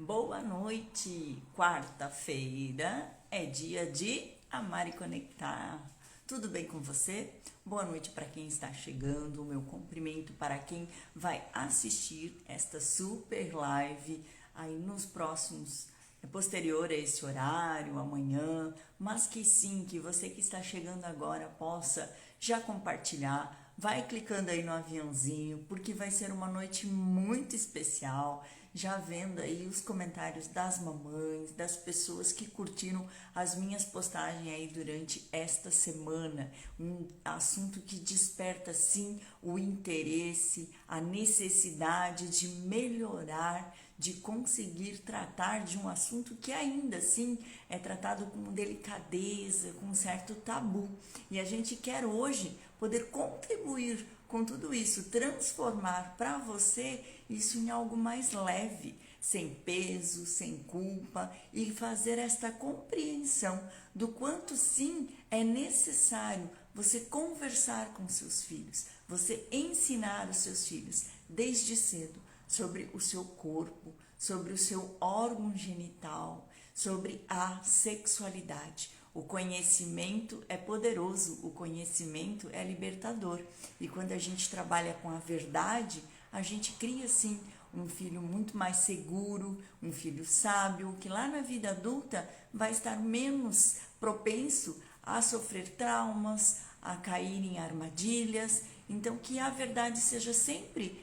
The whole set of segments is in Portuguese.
Boa noite! Quarta-feira é dia de amar e conectar. Tudo bem com você? Boa noite para quem está chegando. O meu cumprimento para quem vai assistir esta super live aí nos próximos, posterior a esse horário, amanhã, mas que sim, que você que está chegando agora possa já compartilhar. Vai clicando aí no aviãozinho, porque vai ser uma noite muito especial. Já vendo aí os comentários das mamães, das pessoas que curtiram as minhas postagens aí durante esta semana. Um assunto que desperta sim o interesse, a necessidade de melhorar, de conseguir tratar de um assunto que ainda assim é tratado com delicadeza, com um certo tabu. E a gente quer hoje poder contribuir com tudo isso, transformar para você isso em algo mais leve, sem peso, sem culpa, e fazer esta compreensão do quanto sim é necessário você conversar com seus filhos, você ensinar os seus filhos desde cedo sobre o seu corpo, sobre o seu órgão genital, sobre a sexualidade. O conhecimento é poderoso, o conhecimento é libertador. E quando a gente trabalha com a verdade, a gente cria sim um filho muito mais seguro, um filho sábio, que lá na vida adulta vai estar menos propenso a sofrer traumas, a cair em armadilhas. Então que a verdade esteja sempre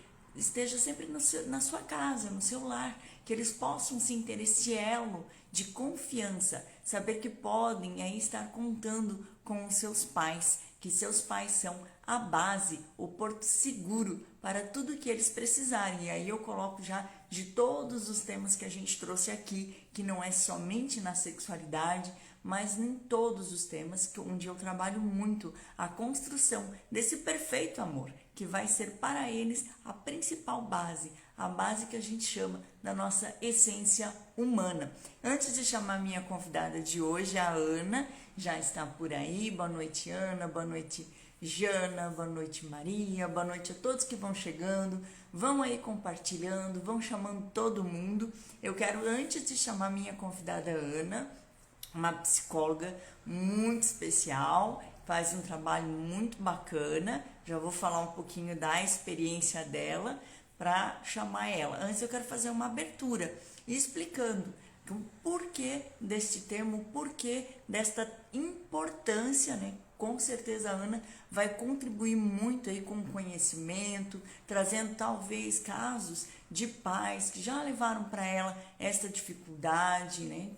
na sua casa, no seu lar, que eles possam sim ter esse elo de confiança, saber que podem aí estar contando com os seus pais, que seus pais são a base, o porto seguro para tudo que eles precisarem. E aí eu coloco já de todos os temas que a gente trouxe aqui, que não é somente na sexualidade, mas em todos os temas, onde eu trabalho muito a construção desse perfeito amor, que vai ser para eles a principal base, a base que a gente chama da nossa essência humana. Antes de chamar minha convidada de hoje, a Ana, já está por aí. Boa noite, Ana, boa noite, Jana, boa noite, Maria, boa noite a todos que vão chegando, vão aí compartilhando, vão chamando todo mundo. Eu quero, antes de chamar minha convidada Ana, uma psicóloga muito especial, faz um trabalho muito bacana. Já vou falar um pouquinho da experiência dela para chamar ela. Antes eu quero fazer uma abertura explicando o porquê deste tema, o porquê desta importância, né? Com certeza a Ana vai contribuir muito aí com o conhecimento, trazendo talvez casos de pais que já levaram para ela esta dificuldade, né?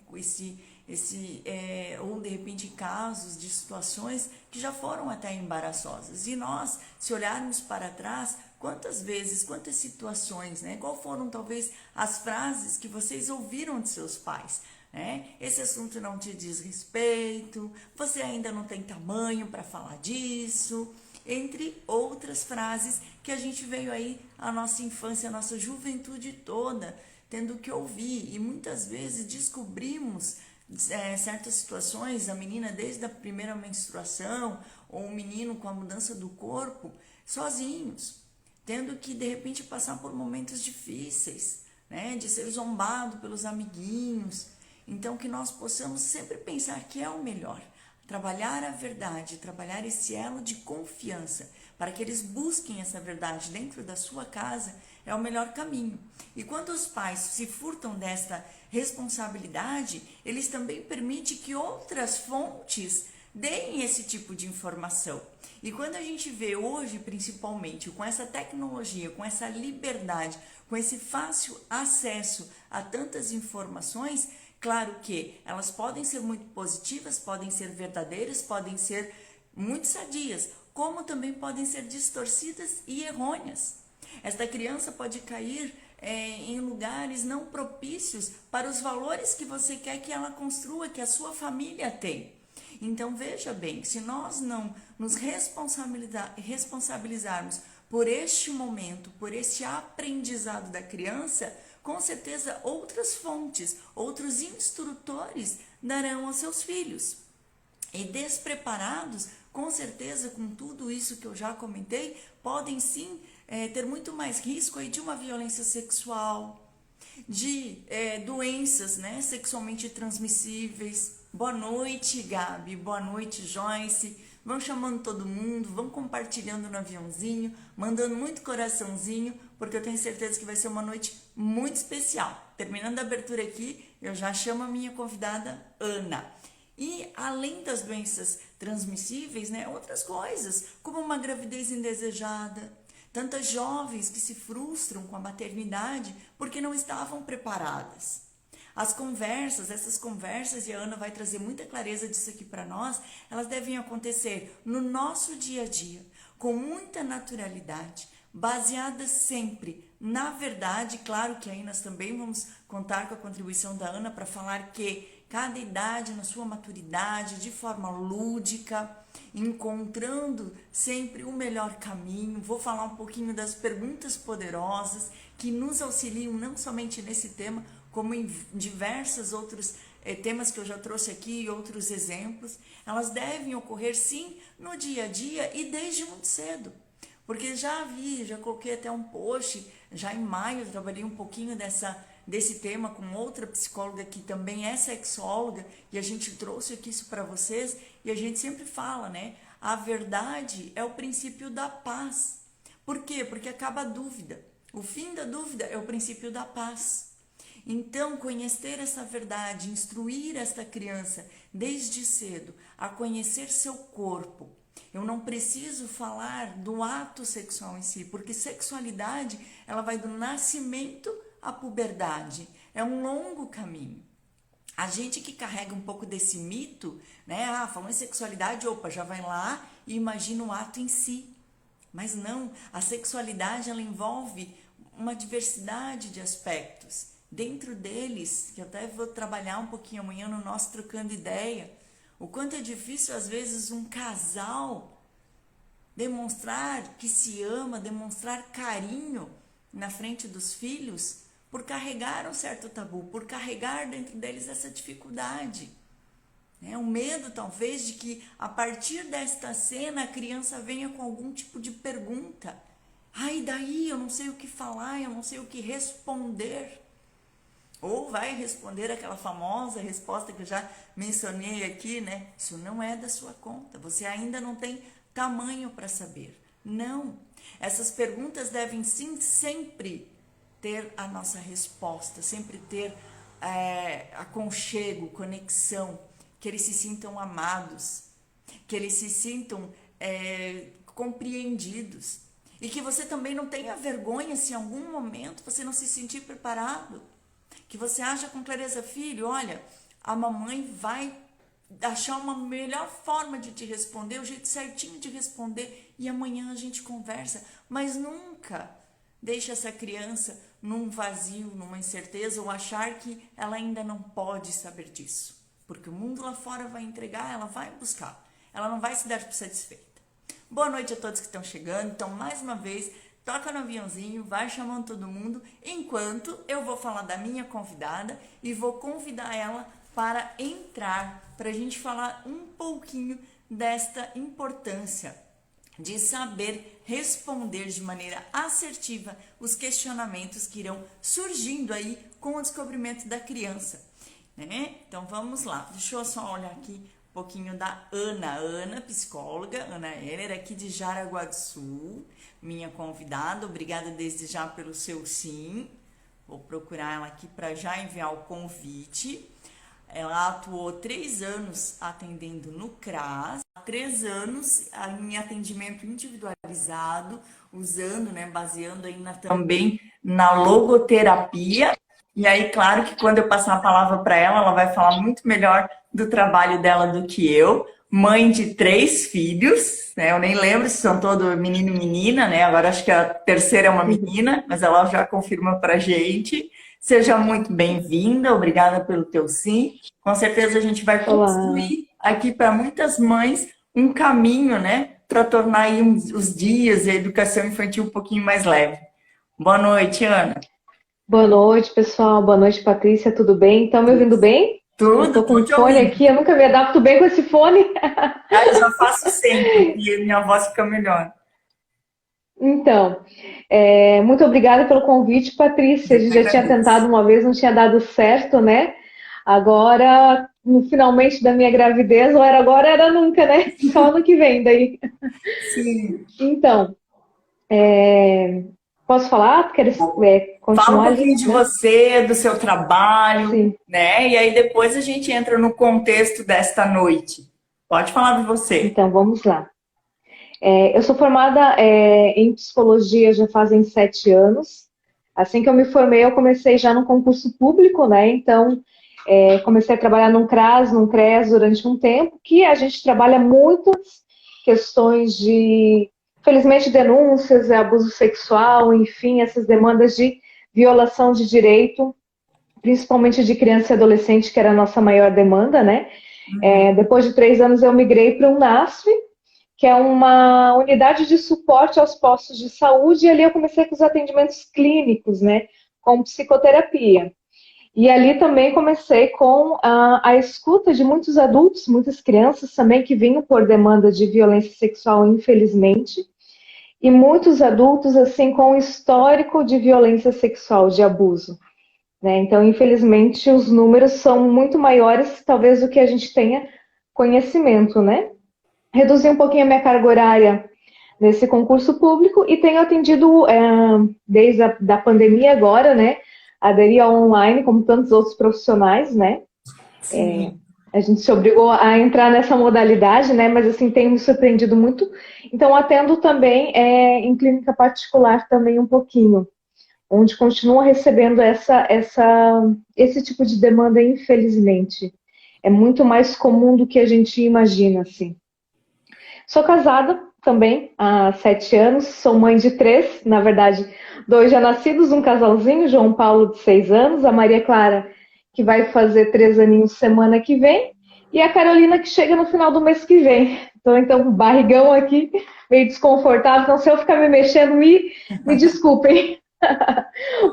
Ou de repente casos de situações que já foram até embaraçosas. E nós, se olharmos para trás, quantas vezes, quantas situações, né? Qual foram talvez as frases que vocês ouviram de seus pais? Esse assunto não te diz respeito, você ainda não tem tamanho para falar disso, entre outras frases que a gente veio aí a nossa infância, a nossa juventude toda tendo que ouvir, e muitas vezes descobrimos certas situações, a menina desde a primeira menstruação, ou o menino com a mudança do corpo, sozinhos, tendo que de repente passar por momentos difíceis, né, de ser zombado pelos amiguinhos. Então que nós possamos sempre pensar que é o melhor, trabalhar a verdade, trabalhar esse elo de confiança, para que eles busquem essa verdade dentro da sua casa, é o melhor caminho. E quando os pais se furtam desta responsabilidade, eles também permitem que outras fontes deem esse tipo de informação. E quando a gente vê hoje, principalmente, com essa tecnologia, com essa liberdade, com esse fácil acesso a tantas informações, claro que elas podem ser muito positivas, podem ser verdadeiras, podem ser muito sadias, como também podem ser distorcidas e errôneas. Esta criança pode cair em lugares não propícios para os valores que você quer que ela construa, que a sua família tem. Então veja bem, se nós não nos responsabilizarmos por este momento, por este aprendizado da criança, com certeza outras fontes, outros instrutores darão aos seus filhos. E despreparados, com certeza, com tudo isso que eu já comentei, podem sim ter muito mais risco aí de uma violência sexual, de doenças, né, sexualmente transmissíveis. Boa noite, Gabi. Boa noite, Joyce. Vão chamando todo mundo, vão compartilhando no aviãozinho, mandando muito coraçãozinho, porque eu tenho certeza que vai ser uma noite muito especial. Terminando a abertura aqui, eu já chamo a minha convidada Ana. E além das doenças transmissíveis, né, outras coisas, como uma gravidez indesejada, tantas jovens que se frustram com a maternidade porque não estavam preparadas. Essas conversas, e a Ana vai trazer muita clareza disso aqui para nós, elas devem acontecer no nosso dia a dia, com muita naturalidade, baseadas sempre na verdade. Claro que aí nós também vamos contar com a contribuição da Ana para falar que cada idade na sua maturidade, de forma lúdica, encontrando sempre o melhor caminho. Vou falar um pouquinho das perguntas poderosas que nos auxiliam não somente nesse tema, como em diversos outros temas que eu já trouxe aqui e outros exemplos. Elas devem ocorrer sim no dia a dia e desde muito cedo. Porque já coloquei até um post, já em maio eu trabalhei um pouquinho desse tema com outra psicóloga que também é sexóloga, e a gente trouxe aqui isso para vocês, e a gente sempre fala, né? A verdade é o princípio da paz. Por quê? Porque acaba a dúvida. O fim da dúvida é o princípio da paz. Então, conhecer essa verdade, instruir esta criança desde cedo a conhecer seu corpo. Eu não preciso falar do ato sexual em si, porque sexualidade, ela vai do nascimento à puberdade. É um longo caminho. A gente que carrega um pouco desse mito, né? Falando em sexualidade, opa, já vai lá e imagina o ato em si. Mas não, a sexualidade, ela envolve uma diversidade de aspectos. Dentro deles, que eu até vou trabalhar um pouquinho amanhã no nosso Trocando Ideia, o quanto é difícil às vezes um casal demonstrar que se ama, demonstrar carinho na frente dos filhos, por carregar um certo tabu, por carregar dentro deles essa dificuldade. Um medo talvez de que a partir desta cena a criança venha com algum tipo de pergunta. E daí eu não sei o que falar, eu não sei o que responder. Ou vai responder aquela famosa resposta que eu já mencionei aqui, né? Isso não é da sua conta, você ainda não tem tamanho para saber. Não, essas perguntas devem sim sempre ter a nossa resposta, sempre ter aconchego, conexão, que eles se sintam amados, que eles se sintam compreendidos. E que você também não tenha vergonha se em algum momento você não se sentir preparado. Que você acha com clareza, filho, olha, a mamãe vai achar uma melhor forma de te responder, o jeito certinho de responder, e amanhã a gente conversa. Mas nunca deixe essa criança num vazio, numa incerteza, ou achar que ela ainda não pode saber disso. Porque o mundo lá fora vai entregar, ela vai buscar. Ela não vai se dar por satisfeita. Boa noite a todos que estão chegando. Então, mais uma vez, toca no aviãozinho, vai chamando todo mundo, enquanto eu vou falar da minha convidada e vou convidar ela para entrar, para a gente falar um pouquinho desta importância de saber responder de maneira assertiva os questionamentos que irão surgindo aí com o descobrimento da criança, né? Então vamos lá, deixa eu só olhar aqui um pouquinho da Ana, psicóloga, Ana Heller, aqui de Jaraguá do Sul, minha convidada. Obrigada desde já pelo seu sim. Vou procurar ela aqui para já enviar o convite. Ela atuou 3 anos atendendo no CRAS, 3 anos em atendimento individualizado, usando, né, baseando aí também na logoterapia. E aí, claro que quando eu passar a palavra para ela, ela vai falar muito melhor do trabalho dela do que eu. Mãe de 3 filhos, né? Eu nem lembro se são todos menino e menina, né? Agora acho que a terceira é uma menina, mas ela já confirma pra gente. Seja muito bem-vinda, obrigada pelo teu sim. Com certeza a gente vai construir aqui para muitas mães um caminho, né? Para tornar aí os dias e a educação infantil um pouquinho mais leve. Boa noite, Ana. Boa noite, pessoal. Boa noite, Patrícia. Tudo bem? Estão me ouvindo bem? Tudo. Eu tô com fone aqui, eu nunca me adapto bem com esse fone. Eu já faço sempre, e minha voz fica melhor. Então, muito obrigada pelo convite, Patrícia. A Eu gente que já tinha agradeço. tentado uma vez, não tinha dado certo, né? Agora, no finalmente da minha gravidez, ou era agora, era nunca, né? Só ano que vem, daí. Sim. Então, posso falar? Queres Fala um continuar pouquinho ali, de né? você, do seu trabalho, Sim. né? E aí depois a gente entra no contexto desta noite. Pode falar de você. Então, vamos lá. Eu sou formada em psicologia já fazem 7 anos. Assim que eu me formei, eu comecei já no concurso público, né? Então, comecei a trabalhar num CRAS, num CRES durante um tempo, que a gente trabalha muitas questões de, felizmente, denúncias, abuso sexual, enfim, essas demandas de violação de direito, principalmente de criança e adolescente, que era a nossa maior demanda, né? Depois de 3 anos, eu migrei para o NASF, que é uma unidade de suporte aos postos de saúde, e ali eu comecei com os atendimentos clínicos, né, com psicoterapia. E ali também comecei com a escuta de muitos adultos, muitas crianças também que vinham por demanda de violência sexual, infelizmente, e muitos adultos assim com histórico de violência sexual, de abuso. Né? Então, infelizmente, os números são muito maiores, talvez, do que a gente tenha conhecimento, né? Reduzi um pouquinho a minha carga horária nesse concurso público e tenho atendido desde a da pandemia agora, né? Aderi ao online, como tantos outros profissionais, né? Sim. A gente se obrigou a entrar nessa modalidade, né? Mas assim tem me surpreendido muito. Então atendo também em clínica particular também um pouquinho, onde continua recebendo esse tipo de demanda, infelizmente. É muito mais comum do que a gente imagina, assim. Sou casada também há 7 anos, sou mãe de três, na verdade, dois já nascidos, um casalzinho, João Paulo de 6 anos, a Maria Clara, que vai fazer 3 aninhos semana que vem, e a Carolina, que chega no final do mês que vem. Então barrigão aqui, meio desconfortável, então se eu ficar me mexendo, me desculpem,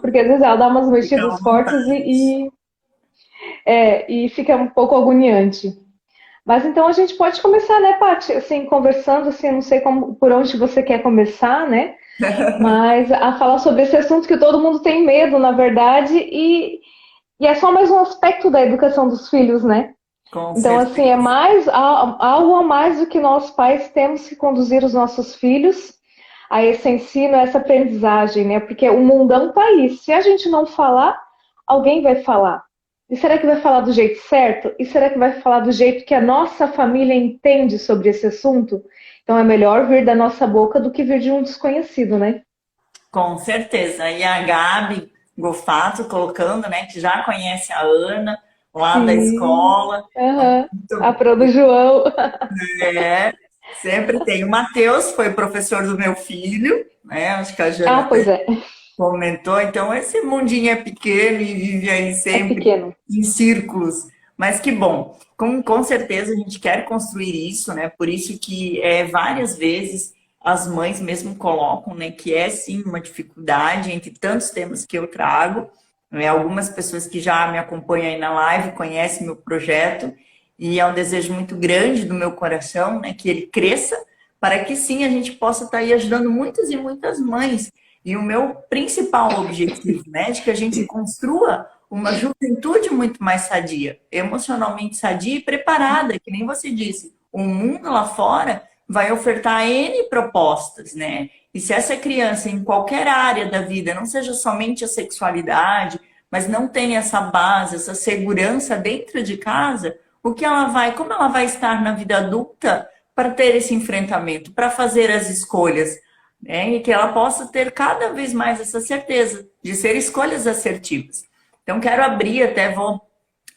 porque às vezes ela dá umas Fica à mexidas fortes vontade. e fica um pouco agoniante. Mas então a gente pode começar, né, Paty? Assim, conversando, assim, não sei por onde você quer começar, né? Mas a falar sobre esse assunto que todo mundo tem medo, na verdade, e é só mais um aspecto da educação dos filhos, né? Com Então, assim, é certeza. mais algo a mais do que nós pais temos que conduzir os nossos filhos a esse ensino, a essa aprendizagem, né? Porque o mundão tá aí. Se a gente não falar, alguém vai falar. E será que vai falar do jeito certo? E será que vai falar do jeito que a nossa família entende sobre esse assunto? Então é melhor vir da nossa boca do que vir de um desconhecido, né? Com certeza. E a Gabi Gofato colocando, né, que já conhece a Ana lá da Sim. escola. Aham. A Muito, pro do João. é, sempre tem. O Matheus foi professor do meu filho, né? Acho que a Jana Ah, até pois é. comentou. Então, esse mundinho é pequeno e vive aí É sempre pequeno. em círculos. Mas que bom. Com certeza a gente quer construir isso, né? Por isso que várias vezes as mães mesmo colocam, né, que é sim uma dificuldade entre tantos temas que eu trago. Né? Algumas pessoas que já me acompanham aí na live conhecem meu projeto e é um desejo muito grande do meu coração, né, que ele cresça para que sim a gente possa estar aí ajudando muitas e muitas mães. E o meu principal objetivo, né, de que a gente construa uma juventude muito mais sadia, emocionalmente sadia e preparada, que nem você disse. O mundo lá fora vai ofertar N propostas, né? E se essa criança, em qualquer área da vida, não seja somente a sexualidade, mas não tem essa base, essa segurança dentro de casa, como ela vai estar na vida adulta para ter esse enfrentamento, para fazer as escolhas, né? E que ela possa ter cada vez mais essa certeza de ser escolhas assertivas. Então, quero abrir, até vou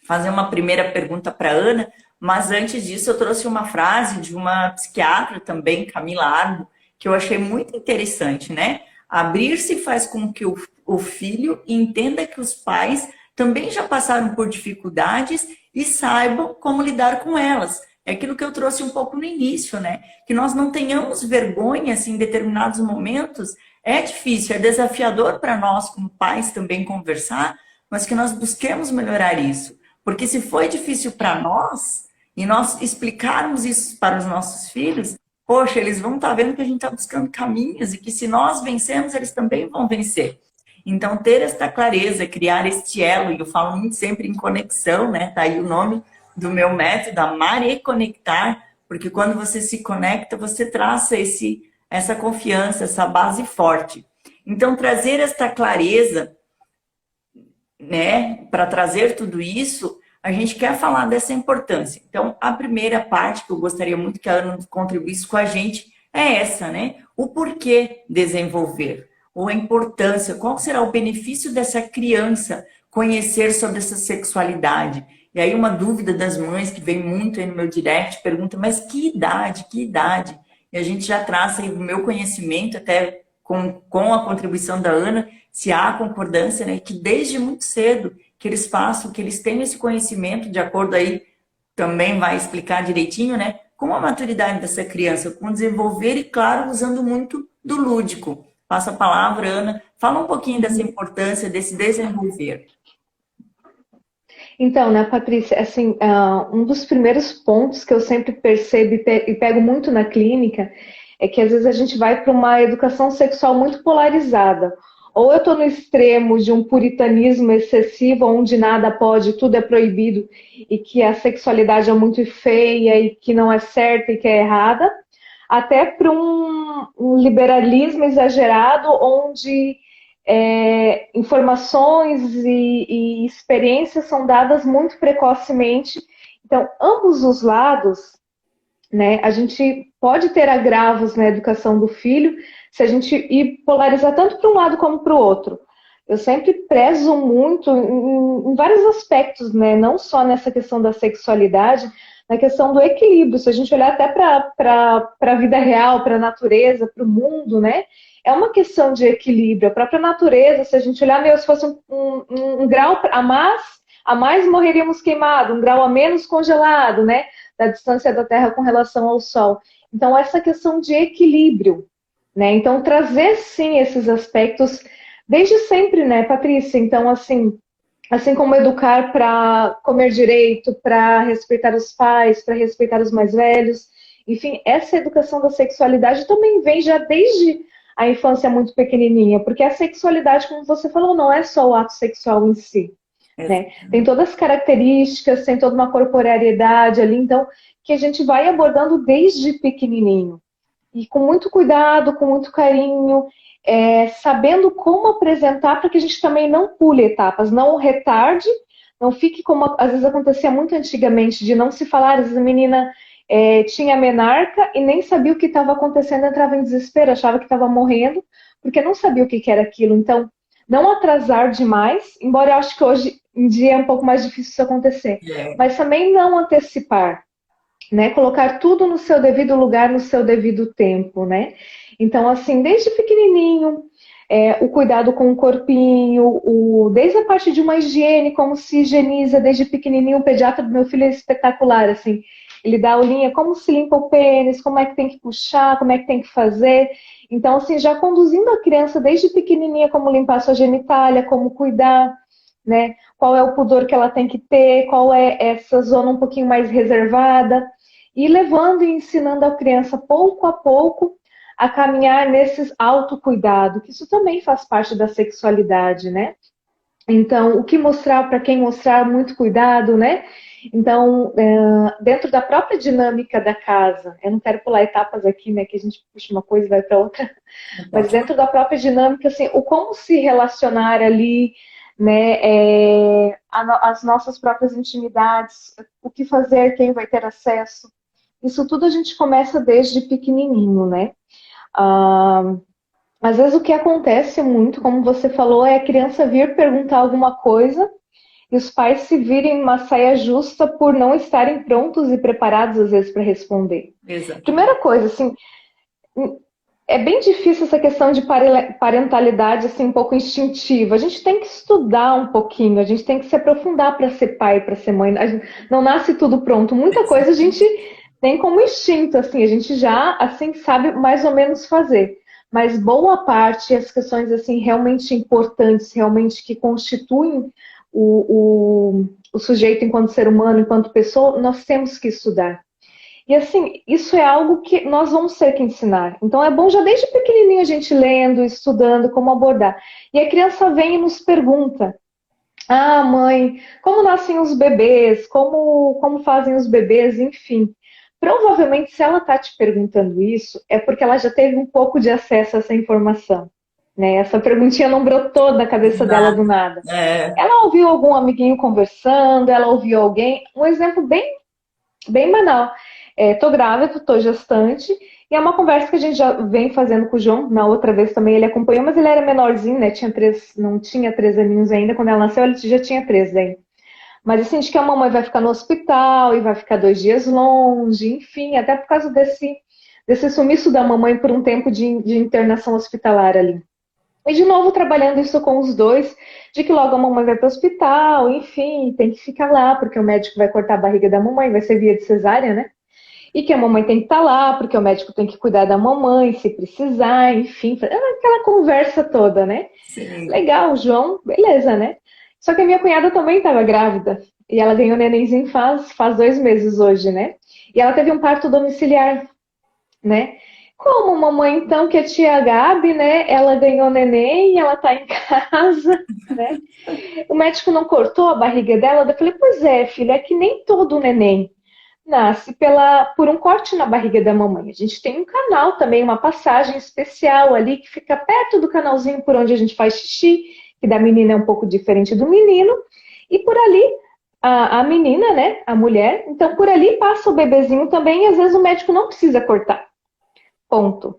fazer uma primeira pergunta para a Ana, mas antes disso eu trouxe uma frase de uma psiquiatra também, Camila Arbo, que eu achei muito interessante, né? Abrir-se faz com que o filho entenda que os pais também já passaram por dificuldades e saibam como lidar com elas. É aquilo que eu trouxe um pouco no início, né? Que nós não tenhamos vergonha assim, em determinados momentos. É difícil, é desafiador para nós, como pais, também conversar, mas que nós busquemos melhorar isso. Porque se foi difícil para nós, e nós explicarmos isso para os nossos filhos, poxa, eles vão estar vendo que a gente está buscando caminhos e que se nós vencemos, eles também vão vencer. Então, ter esta clareza, criar este elo, e eu falo muito sempre em conexão, né? Tá aí o nome do meu método, Amar e Conectar, porque quando você se conecta, você traça essa confiança, essa base forte. Então, trazer esta clareza, né, para trazer tudo isso, a gente quer falar dessa importância. Então, a primeira parte que eu gostaria muito que a Ana contribuísse com a gente é essa, né? O porquê desenvolver, ou a importância, qual será o benefício dessa criança conhecer sobre essa sexualidade. E aí uma dúvida das mães que vem muito aí no meu direct, pergunta, mas que idade, que idade? E a gente já traça aí o meu conhecimento, até com a contribuição da Ana, se há concordância, né, que desde muito cedo que eles façam, que eles tenham esse conhecimento, de acordo aí, também vai explicar direitinho, né, com a maturidade dessa criança, com desenvolver e, claro, usando muito do lúdico. Passo a palavra, Ana, fala um pouquinho dessa importância, desse desenvolver. Então, né, Patrícia, assim, um dos primeiros pontos que eu sempre percebo e pego muito na clínica é que às vezes a gente vai para uma educação sexual muito polarizada. Ou eu estou no extremo de um puritanismo excessivo, onde nada pode, tudo é proibido, e que a sexualidade é muito feia e que não é certa e que é errada, até para um liberalismo exagerado, onde informações e experiências são dadas muito precocemente. Então, ambos os lados, né, a gente pode ter agravos na educação do filho se a gente ir polarizar tanto para um lado como para o outro. Eu sempre prezo muito em vários aspectos, né, não só nessa questão da sexualidade, na questão do equilíbrio. Se a gente olhar até para a vida real, para a natureza, para o mundo, né, é uma questão de equilíbrio. A própria natureza, se a gente olhar, se fosse um grau a mais morreríamos queimados, um grau a menos congelado, né, da distância da Terra com relação ao Sol. Então, essa questão de equilíbrio, né? Então, trazer, sim, esses aspectos desde sempre, né, Patrícia? Então, assim como educar para comer direito, para respeitar os pais, para respeitar os mais velhos, enfim, essa educação da sexualidade também vem já desde a infância muito pequenininha, porque a sexualidade, como você falou, não é só o ato sexual em si, né? Tem todas as características, tem toda uma corporeidade ali, então, que a gente vai abordando desde pequenininho. E com muito cuidado, com muito carinho, sabendo como apresentar para que a gente também não pule etapas, não retarde, não fique como às vezes acontecia muito antigamente, de não se falar, às vezes a menina tinha menarca e nem sabia o que estava acontecendo, entrava em desespero, achava que estava morrendo, porque não sabia o que era aquilo. Então, não atrasar demais, embora eu acho que hoje em dia é um pouco mais difícil isso acontecer, mas também não antecipar, né? Colocar tudo no seu devido lugar, no seu devido tempo, né? Então, assim, desde pequenininho, o cuidado com o corpinho, desde a parte de uma higiene, como se higieniza desde pequenininho. O pediatra do meu filho é espetacular, assim. Ele dá aulinha como se limpa o pênis, como é que tem que puxar, como é que tem que fazer. Então, assim, já conduzindo a criança desde pequenininha, como limpar sua genitália, como cuidar, né? Qual é o pudor que ela tem que ter, qual é essa zona um pouquinho mais reservada. E levando e ensinando a criança pouco a pouco a caminhar nesses autocuidado, que isso também faz parte da sexualidade, né? Então, o que mostrar, para quem mostrar, muito cuidado, né? Então, dentro da própria dinâmica da casa, eu não quero pular etapas aqui, né, que a gente puxa uma coisa e vai para outra, mas dentro da própria dinâmica, assim, o como se relacionar ali, né, as nossas próprias intimidades, o que fazer, quem vai ter acesso, isso tudo a gente começa desde pequenininho, né? Às vezes o que acontece muito, como você falou, é a criança vir perguntar alguma coisa e os pais se virem uma saia justa por não estarem prontos e preparados, às vezes, para responder. Exato. Primeira coisa, assim, é bem difícil essa questão de parentalidade, assim, um pouco instintiva. A gente tem que estudar um pouquinho, a gente tem que se aprofundar para ser pai, para ser mãe. Não nasce tudo pronto. Muita coisa a gente tem como instinto, assim, a gente já, assim, sabe mais ou menos fazer. Mas boa parte, as questões, assim, realmente importantes, realmente que constituem o sujeito enquanto ser humano, enquanto pessoa, nós temos que estudar. E assim, isso é algo que nós vamos ter que ensinar. Então é bom já desde pequenininho a gente lendo, estudando como abordar. E a criança vem e nos pergunta: ah, mãe, como nascem os bebês? Como fazem os bebês? Enfim. Provavelmente, se ela está te perguntando isso, é porque ela já teve um pouco de acesso a essa informação. Né? Essa perguntinha não brotou da cabeça dela do Nada. nada. É, Ela ouviu algum amiguinho conversando, ela ouviu alguém. Um exemplo bem banal. Tô grávida, tô gestante, e é uma conversa que a gente já vem fazendo com o João. Na outra vez também ele acompanhou, mas ele era menorzinho, né? Não tinha 3 aninhos ainda. Quando ela nasceu, ele já tinha 3 ainda. Mas assim, de que a mamãe vai ficar no hospital e vai ficar 2 dias longe, enfim, até por causa desse sumiço da mamãe por um tempo de internação hospitalar ali. E de novo trabalhando isso com os dois, de que logo a mamãe vai para o hospital, enfim, tem que ficar lá, porque o médico vai cortar a barriga da mamãe, vai ser via de cesárea, né? E que a mamãe tem que estar lá, porque o médico tem que cuidar da mamãe, se precisar, enfim, aquela conversa toda, né? sim. Legal, João, beleza, né? Só que a minha cunhada também estava grávida, e ela ganhou nenenzinho faz 2 meses hoje, né? E ela teve um parto domiciliar, né? Como mamãe, então, que a tia Gabi, né? Ela ganhou neném, ela tá em casa, né? O médico não cortou a barriga dela? Eu falei, pois é, filha, é que nem todo neném nasce por um corte na barriga da mamãe. A gente tem um canal também, uma passagem especial ali que fica perto do canalzinho por onde a gente faz xixi, que da menina é um pouco diferente do menino, e por ali a menina, né, a mulher, então por ali passa o bebezinho também, e às vezes o médico não precisa cortar. Ponto.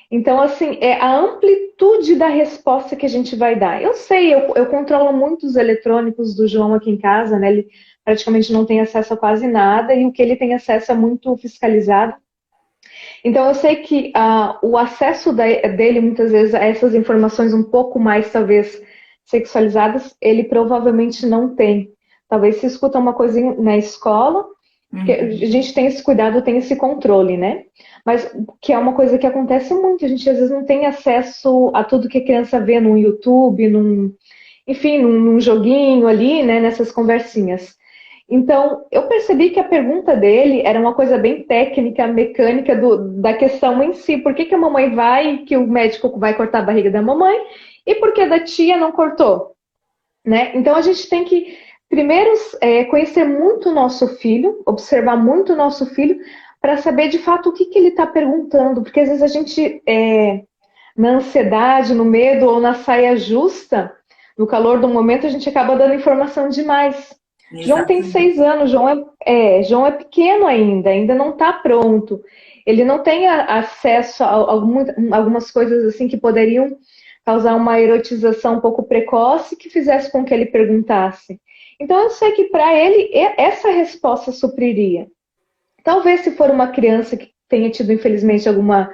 Então, assim, é a amplitude da resposta que a gente vai dar. Eu sei, eu controlo muitos eletrônicos do João aqui em casa, né? Ele praticamente não tem acesso a quase nada e o que ele tem acesso é muito fiscalizado. Então, eu sei que o acesso dele, muitas vezes, a essas informações um pouco mais, talvez, sexualizadas, ele provavelmente não tem. Talvez se escuta uma coisinha na escola, porque a Uhum. gente tem esse cuidado, tem esse controle, né? Mas que é uma coisa que acontece muito, a gente às vezes não tem acesso a tudo que a criança vê no YouTube, enfim, num joguinho ali, né, nessas conversinhas. Então, eu percebi que a pergunta dele era uma coisa bem técnica, mecânica da questão em si. Por que, que a mamãe vai, que o médico vai cortar a barriga da mamãe, e por que da tia não cortou? Né? Então, a gente tem que, primeiro, conhecer muito o nosso filho, observar muito o nosso filho, para saber de fato o que, que ele está perguntando. Porque às vezes a gente, na ansiedade, no medo ou na saia justa, no calor do momento, a gente acaba dando informação demais. João tem Exatamente. 6 anos, João é pequeno ainda não está pronto. Ele não tem acesso a algumas coisas assim que poderiam causar uma erotização um pouco precoce que fizesse com que ele perguntasse. Então eu sei que para ele essa resposta supriria. Talvez se for uma criança que tenha tido infelizmente alguma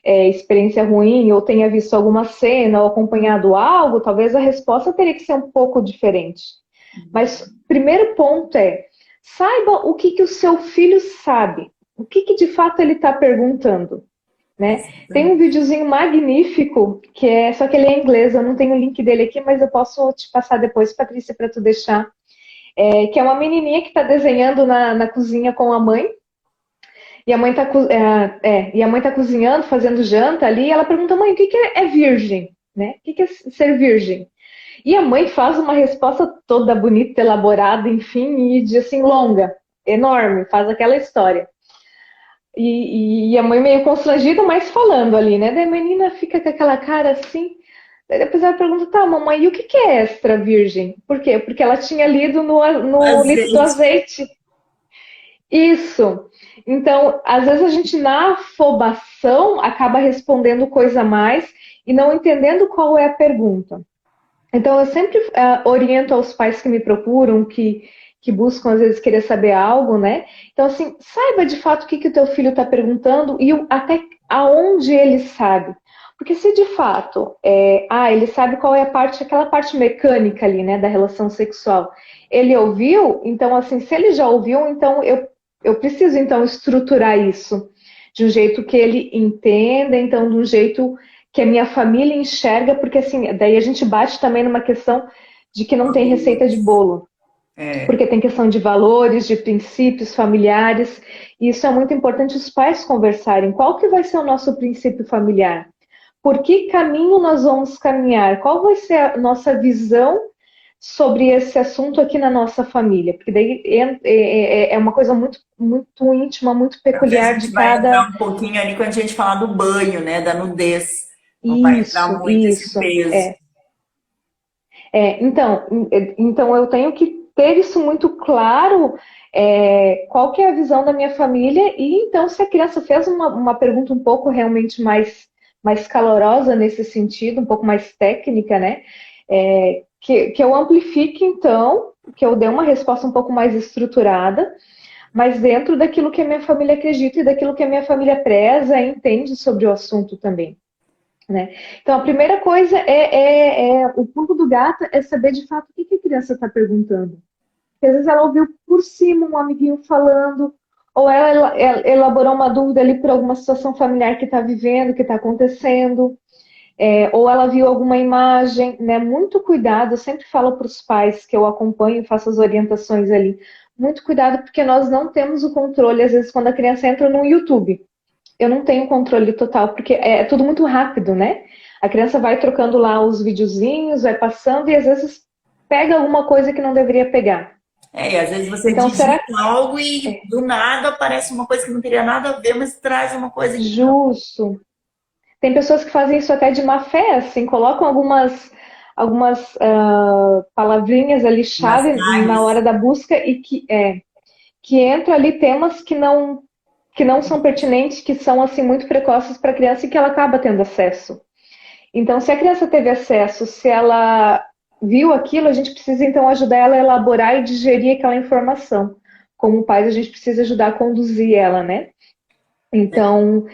experiência ruim ou tenha visto alguma cena ou acompanhado algo, talvez a resposta teria que ser um pouco diferente. Mas primeiro ponto saiba o que, que o seu filho sabe, o que, que de fato ele está perguntando. Né? Tem um Exatamente. videozinho magnífico, só que ele é em inglês, eu não tenho o link dele aqui, mas eu posso te passar depois, Patrícia, para tu deixar. Que é uma menininha que está desenhando na cozinha com a mãe, e a mãe está cozinhando, fazendo janta ali, e ela pergunta, mãe, o que, que é virgem? Né? O que, que é ser virgem? E a mãe faz uma resposta toda bonita, elaborada, enfim, e de assim, longa, enorme, faz aquela história. E a mãe meio constrangida, mas falando ali, né? Daí a menina fica com aquela cara assim. Daí depois ela pergunta, tá, mamãe, e o que que é extra virgem? Por quê? Porque ela tinha lido no litro do Azeite. azeite. Isso. Então, às vezes a gente, na afobação, acaba respondendo coisa a mais e não entendendo qual é a pergunta. Então, eu sempre oriento aos pais que me procuram, que buscam, às vezes, querer saber algo, né? Então, assim, saiba de fato o que, que o teu filho está perguntando e até aonde ele sabe. Porque se de fato, ele sabe qual é aquela parte mecânica ali, né, da relação sexual. Ele ouviu, então, assim, se ele já ouviu, então eu preciso, então, estruturar isso de um jeito que ele entenda, então, de um jeito que a minha família enxerga, porque assim, daí a gente bate também numa questão de que não tem receita de bolo. É, porque tem questão de valores, de princípios familiares, e isso é muito importante os pais conversarem. Qual que vai ser o nosso princípio familiar? Por que caminho nós vamos caminhar? Qual vai ser a nossa visão sobre esse assunto aqui na nossa família? Porque daí é uma coisa muito, muito íntima, muito porque a peculiar de gente vai entrar cada. um pouquinho ali quando a gente falar do banho, né? Da nudez. Não vai entrar Isso, muito esse isso. peso. Então eu tenho que ter isso muito claro, qual que é a visão da minha família, e então se a criança fez uma pergunta um pouco realmente mais calorosa nesse sentido, um pouco mais técnica, né? Que eu amplifique então, que eu dê uma resposta um pouco mais estruturada, mas dentro daquilo que a minha família acredita e daquilo que a minha família preza e entende sobre o assunto também. Né? Então, a primeira coisa o pulo do gato é saber de fato o que que a criança está perguntando. Porque às vezes ela ouviu por cima um amiguinho falando, ou ela elaborou uma dúvida ali por alguma situação familiar que está vivendo, que está acontecendo, ou ela viu alguma imagem, né? Muito cuidado, eu sempre falo para os pais que eu acompanho, faço as orientações ali. Muito cuidado, porque nós não temos o controle, às vezes, quando a criança entra no YouTube. Eu não tenho controle total, porque é tudo muito rápido, né? A criança vai trocando lá os videozinhos, vai passando e às vezes pega alguma coisa que não deveria pegar. E às vezes você Então, será digita algo e do nada aparece uma coisa que não teria nada a ver, mas traz uma coisa que. justo? Tem pessoas que fazem isso até de má fé, assim, colocam algumas palavrinhas ali Umas chave na tags. hora da busca e que entra ali temas que não são pertinentes, que são assim muito precoces para a criança e que ela acaba tendo acesso. Então, se a criança teve acesso, se ela viu aquilo, a gente precisa então ajudar ela a elaborar e digerir aquela informação. Como pais, a gente precisa ajudar a conduzir ela, né? Então,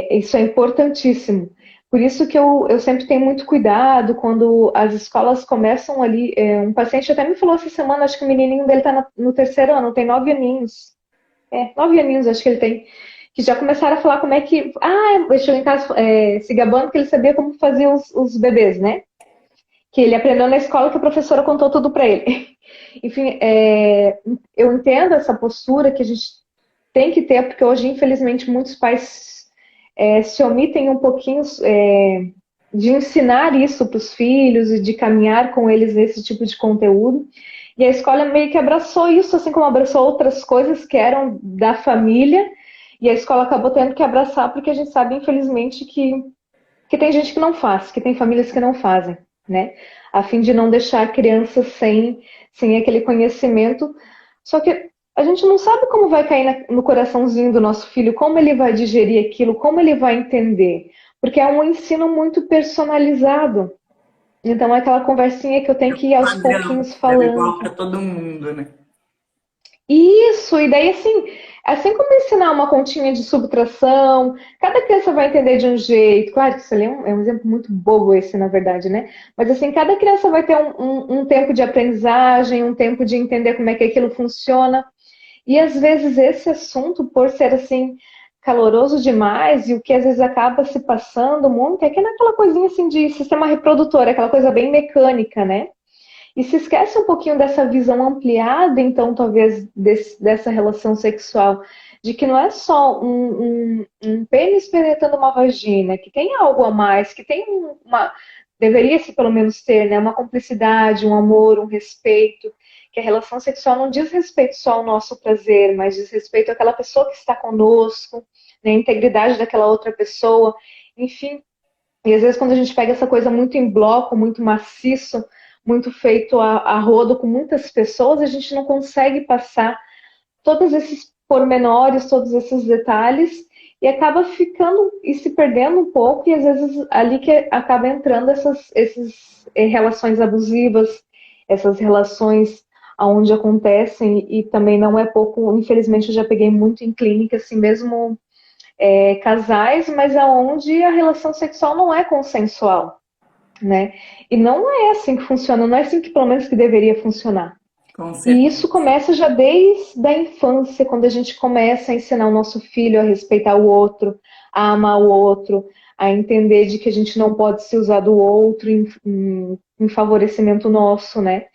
isso é importantíssimo. Por isso que eu sempre tenho muito cuidado quando as escolas começam ali. Um paciente até me falou essa semana, acho que o menininho dele está no terceiro ano, tem 9 aninhos. 9 aninhos, acho que ele tem. Que já começaram a falar como é que. Ah, ele chegou em casa se gabando que ele sabia como fazer os bebês, né? Que ele aprendeu na escola que a professora contou tudo para ele. Enfim, eu entendo essa postura que a gente tem que ter, porque hoje, infelizmente, muitos pais se omitem um pouquinho de ensinar isso para os filhos e de caminhar com eles nesse tipo de conteúdo. E a escola meio que abraçou isso, assim como abraçou outras coisas que eram da família, e a escola acabou tendo que abraçar, porque a gente sabe, infelizmente, que tem gente que não faz, que tem famílias que não fazem, né? A fim de não deixar a criança sem aquele conhecimento. Só que a gente não sabe como vai cair no coraçãozinho do nosso filho, como ele vai digerir aquilo, como ele vai entender. Porque é um ensino muito personalizado. Então é aquela conversinha que eu tenho que ir aos Padrão, pouquinhos é igual falando. para todo mundo, né? Isso, e daí assim como ensinar uma continha de subtração, cada criança vai entender de um jeito. Claro que isso ali é um exemplo muito bobo esse, na verdade, né? Mas assim, cada criança vai ter um tempo de aprendizagem, um tempo de entender como é que aquilo funciona. E às vezes esse assunto, por ser assim caloroso demais, e o que às vezes acaba se passando muito, é que é naquela coisinha assim de sistema reprodutor, aquela coisa bem mecânica, né? E se esquece um pouquinho dessa visão ampliada, então, talvez, dessa relação sexual, de que não é só um pênis penetrando uma vagina, que tem algo a mais, que tem deveria-se pelo menos ter, né, uma cumplicidade, um amor, um respeito, que a relação sexual não diz respeito só ao nosso prazer, mas diz respeito àquela pessoa que está conosco, né, a integridade daquela outra pessoa, enfim. E às vezes quando a gente pega essa coisa muito em bloco, muito maciço, muito feito a rodo com muitas pessoas, a gente não consegue passar todos esses pormenores, todos esses detalhes, e acaba ficando e se perdendo um pouco, e às vezes ali que acaba entrando essas relações abusivas, essas relações onde acontecem, e também não é pouco, infelizmente eu já peguei muito em clínica, assim mesmo casais, mas aonde a relação sexual não é consensual, né? E não é assim que funciona, não é assim que pelo menos que deveria funcionar. Com E certeza. isso começa já desde a infância, quando a gente começa a ensinar o nosso filho a respeitar o outro, a amar o outro, a entender de que a gente não pode se usar do outro em favorecimento nosso, né?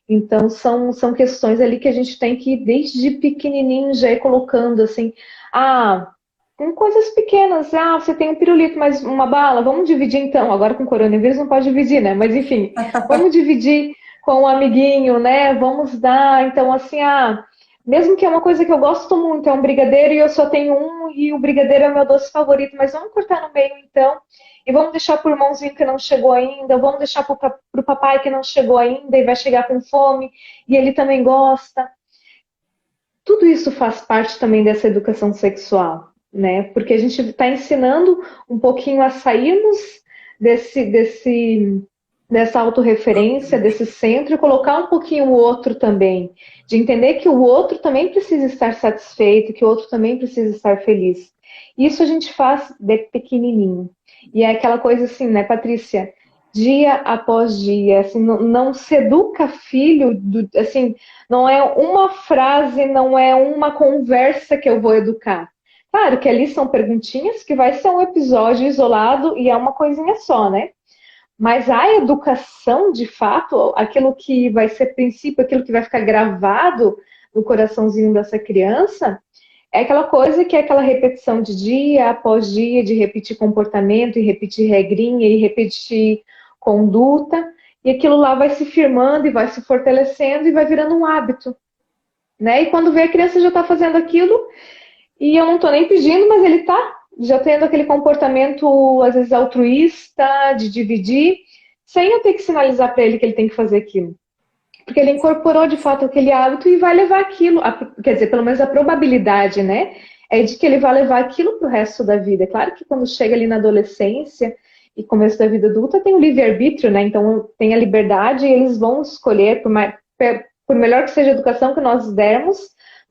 Então, são questões ali que a gente tem que, desde pequenininho, já ir colocando assim, ah, com coisas pequenas, ah, você tem um pirulito, mas uma bala, vamos dividir então. Agora com coronavírus não pode dividir, né? Mas enfim, vamos dividir com um amiguinho, né? Vamos dar, então assim, ah, mesmo que é uma coisa que eu gosto muito, é um brigadeiro e eu só tenho um e o brigadeiro é o meu doce favorito, mas vamos cortar no meio então. E vamos deixar para o irmãozinho que não chegou ainda, vamos deixar para o papai que não chegou ainda e vai chegar com fome, e ele também gosta. Tudo isso faz parte também dessa educação sexual, né? Porque a gente está ensinando um pouquinho a sairmos dessa autorreferência, desse centro, e colocar um pouquinho o outro também. De entender que o outro também precisa estar satisfeito, que o outro também precisa estar feliz. Isso a gente faz de pequenininho. E é aquela coisa assim, né, Patrícia? Dia após dia, assim, não se educa filho, assim, não é uma frase, não é uma conversa que eu vou educar. Claro que ali são perguntinhas que vai ser um episódio isolado e é uma coisinha só, né? Mas a educação, de fato, aquilo que vai ser princípio, aquilo que vai ficar gravado no coraçãozinho dessa criança, é aquela coisa que é aquela repetição de dia após dia, de repetir comportamento, e repetir regrinha, e repetir conduta, e aquilo lá vai se firmando e vai se fortalecendo e vai virando um hábito, né? E quando vê a criança já está fazendo aquilo, e eu não estou nem pedindo, mas ele está já tendo aquele comportamento, às vezes, altruísta, de dividir, sem eu ter que sinalizar para ele que ele tem que fazer aquilo. Porque ele incorporou, de fato, aquele hábito e vai levar aquilo, quer dizer, pelo menos a probabilidade, né? É de que ele vai levar aquilo para o resto da vida. É claro que quando chega ali na adolescência e começo da vida adulta, tem o livre-arbítrio, né? Então tem a liberdade e eles vão escolher, por melhor que seja a educação que nós dermos,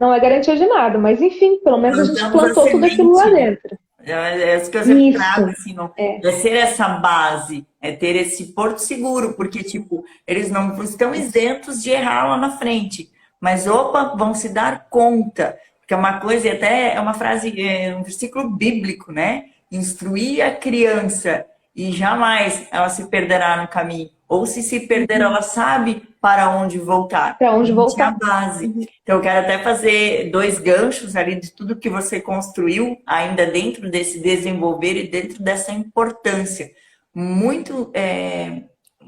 não é garantia de nada. Mas enfim, pelo menos a gente Plantamos a plantou tudo aquilo lá semente. dentro. É isso que eu sempre trago, Isso, assim, não, é. é ser essa base, é ter esse porto seguro, porque, tipo, eles não estão isentos de errar lá na frente, mas, opa, vão se dar conta, porque é uma coisa, e até é uma frase, é um versículo bíblico, né? Instruir a criança e jamais ela se perderá no caminho, ou se perder, ela sabe para onde voltar. Para onde Gente, é a voltar? base. Então, eu quero até fazer dois ganchos ali de tudo que você construiu, ainda dentro desse desenvolver e dentro dessa importância. Muito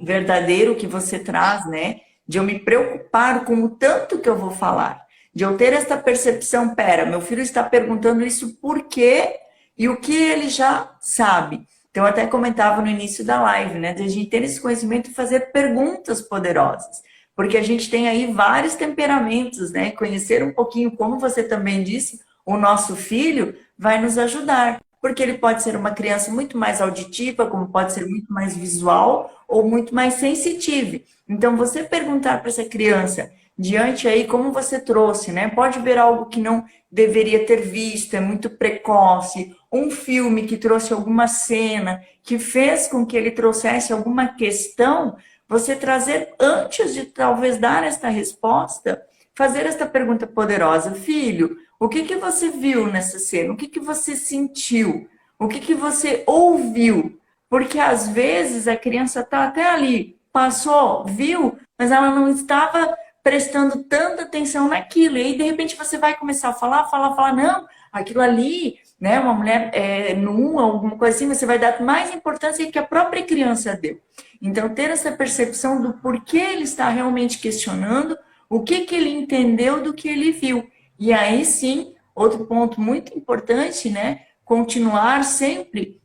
verdadeiro que você traz, né? De eu me preocupar com o tanto que eu vou falar. De eu ter essa percepção, pera, meu filho está perguntando isso por quê e o que ele já sabe. Então, eu até comentava no início da live, né? De a gente ter esse conhecimento e fazer perguntas poderosas. Porque a gente tem aí vários temperamentos, né? Conhecer um pouquinho, como você também disse, o nosso filho vai nos ajudar. Porque ele pode ser uma criança muito mais auditiva, como pode ser muito mais visual ou muito mais sensitiva. Então, você perguntar para essa criança, diante aí, como você trouxe, né? Pode ver algo que não deveria ter visto, é muito precoce, um filme que trouxe alguma cena, que fez com que ele trouxesse alguma questão, você trazer, antes de talvez dar esta resposta, fazer esta pergunta poderosa: filho, o que você viu nessa cena? O que você sentiu? O que você ouviu? Porque às vezes a criança está até ali, passou, viu, mas ela não estava prestando tanta atenção naquilo. E aí, de repente, você vai começar a falar, não, aquilo ali, né, uma mulher nua, alguma coisa assim, você vai dar mais importância que a própria criança deu. Então, ter essa percepção do porquê ele está realmente questionando, o que ele entendeu do que ele viu. E aí sim, outro ponto muito importante, né? Continuar sempre,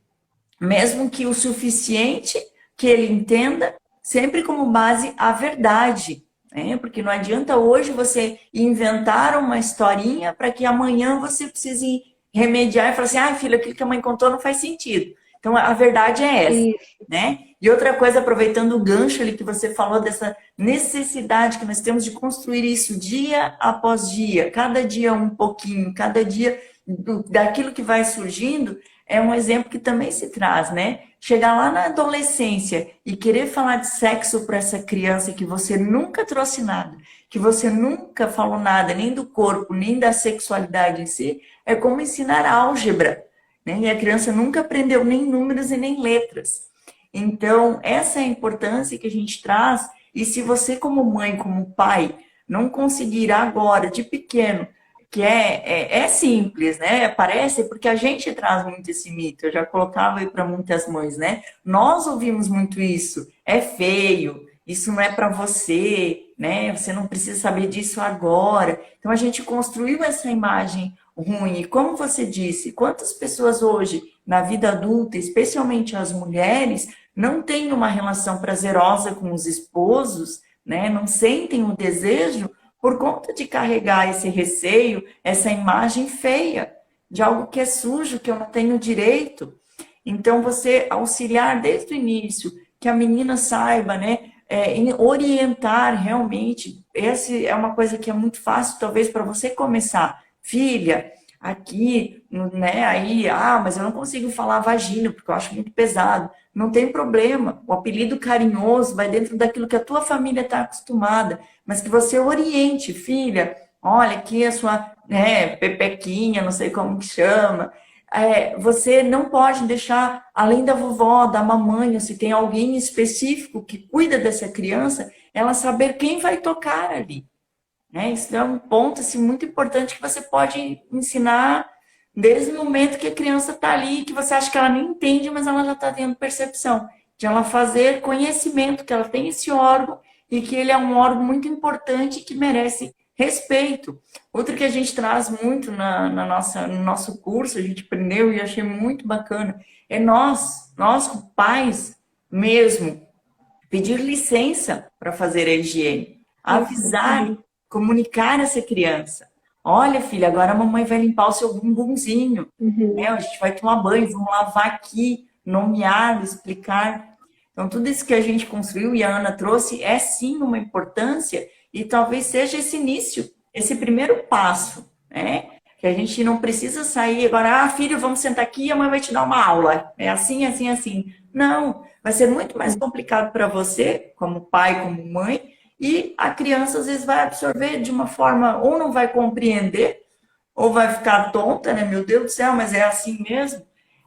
mesmo que o suficiente que ele entenda, sempre como base a verdade. Né? Porque não adianta hoje você inventar uma historinha para que amanhã você precise remediar e falar assim: ah, filho, aquilo que a mãe contou não faz sentido. Então, a verdade é essa, Isso. né? E outra coisa, aproveitando o gancho ali que você falou dessa necessidade que nós temos de construir isso dia após dia, cada dia um pouquinho, cada dia daquilo que vai surgindo, é um exemplo que também se traz, né? Chegar lá na adolescência e querer falar de sexo para essa criança que você nunca trouxe nada, que você nunca falou nada, nem do corpo, nem da sexualidade em si, é como ensinar álgebra, né? E a criança nunca aprendeu nem números e nem letras. Então, essa é a importância que a gente traz E se você, como mãe, como pai, não conseguir agora, de pequeno, que é simples, né? Parece porque a gente traz muito esse mito. Eu já colocava aí para muitas mães, né? Nós ouvimos muito isso. É feio, isso não é para você, né? Você não precisa saber disso agora. Então a gente construiu essa imagem ruim. E como você disse, quantas pessoas hoje na vida adulta, especialmente as mulheres, não têm uma relação prazerosa com os esposos, né? Não sentem o desejo por conta de carregar esse receio, essa imagem feia de algo que é sujo, que eu não tenho direito. Então, você auxiliar desde o início, que a menina saiba, né, em orientar realmente. Essa é uma coisa que é muito fácil, talvez, para você começar. Filha, aqui, né, aí, mas eu não consigo falar vagina, porque eu acho muito pesado. Não tem problema. O apelido carinhoso vai dentro daquilo que a tua família está acostumada, mas que você oriente, filha, olha aqui a sua, né, pepequinha, não sei como que chama. Você não pode deixar, além da vovó, da mamãe, ou se tem alguém específico que cuida dessa criança, ela saber quem vai tocar ali. Né? Isso é um ponto assim, muito importante que você pode ensinar desde o momento que a criança está ali, que você acha que ela nem entende, mas ela já está tendo percepção. De ela fazer conhecimento, que ela tem esse órgão e que ele é um órgão muito importante que merece respeito. Outro que a gente traz muito no nosso curso, a gente aprendeu e achei muito bacana, é nós pais mesmo, pedir licença para fazer a higiene, avisar, comunicar essa criança. Olha, filha, agora a mamãe vai limpar o seu bumbumzinho, né? A gente vai tomar banho, vamos lavar aqui, nomear, explicar. Então, tudo isso que a gente construiu e a Ana trouxe é sim uma importância e talvez seja esse início, esse primeiro passo, né? Que a gente não precisa sair agora, filho, vamos sentar aqui e a mãe vai te dar uma aula. É assim, assim, assim. Não, vai ser muito mais complicado para você, como pai, como mãe, e a criança às vezes vai absorver de uma forma, ou não vai compreender, ou vai ficar tonta, né? Meu Deus do céu, mas é assim mesmo.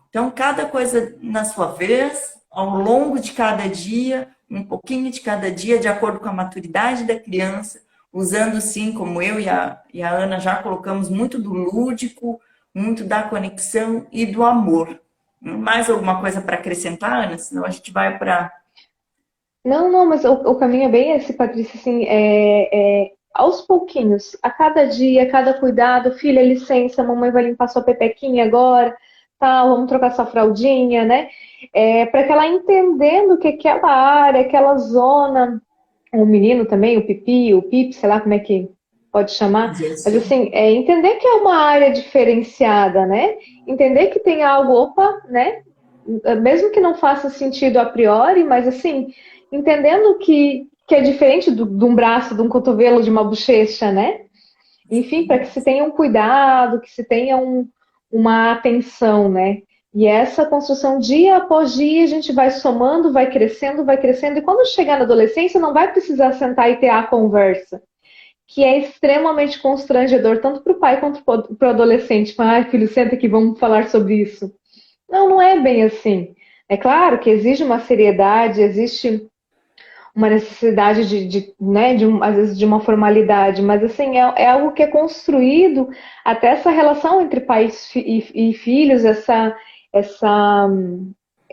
Então, cada coisa na sua vez, ao longo de cada dia, um pouquinho de cada dia, de acordo com a maturidade da criança, usando sim, como eu e a Ana já colocamos, muito do lúdico, muito da conexão e do amor. Mais alguma coisa para acrescentar, Ana? Senão a gente vai para. Não, não, mas o caminho é bem esse, Patrícia, assim, aos pouquinhos, a cada dia, a cada cuidado, filha, licença, mamãe vai limpar sua pepequinha agora, tal, vamos trocar sua fraldinha, né? Para que ela entendendo que aquela área, aquela zona, o menino também, o pipi, o pipi, sei lá como é que pode chamar, mas Isso. assim, entender que é uma área diferenciada, né? Entender que tem algo, opa, né? Mesmo que não faça sentido a priori, mas assim, entendendo que é diferente de um braço, de um cotovelo, de uma bochecha, né? Enfim, para que se tenha um cuidado, que se tenha uma atenção, né? E essa construção dia após dia, a gente vai somando, vai crescendo, e quando chegar na adolescência, não vai precisar sentar e ter a conversa, que é extremamente constrangedor, tanto para o pai quanto para o adolescente. Ai, filho, senta aqui, vamos falar sobre isso. Não, não é bem assim. É claro que exige uma seriedade, existe uma necessidade né, às vezes de uma formalidade, mas assim, é algo que é construído até essa relação entre pais e filhos, essa,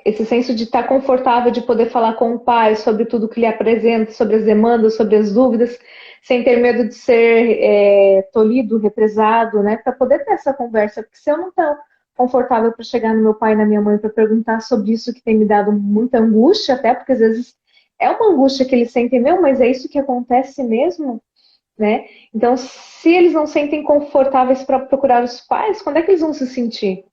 esse senso de estar confortável de poder falar com o pai sobre tudo que lhe apresenta, sobre as demandas, sobre as dúvidas, sem ter medo de ser tolhido, represado, né, para poder ter essa conversa, porque se eu não estou confortável para chegar no meu pai e na minha mãe para perguntar sobre isso que tem me dado muita angústia, até porque às vezes é uma angústia que eles sentem, meu, mas é isso que acontece mesmo, né? Então, se eles não sentem confortáveis para procurar os pais, quando é que eles vão se sentir?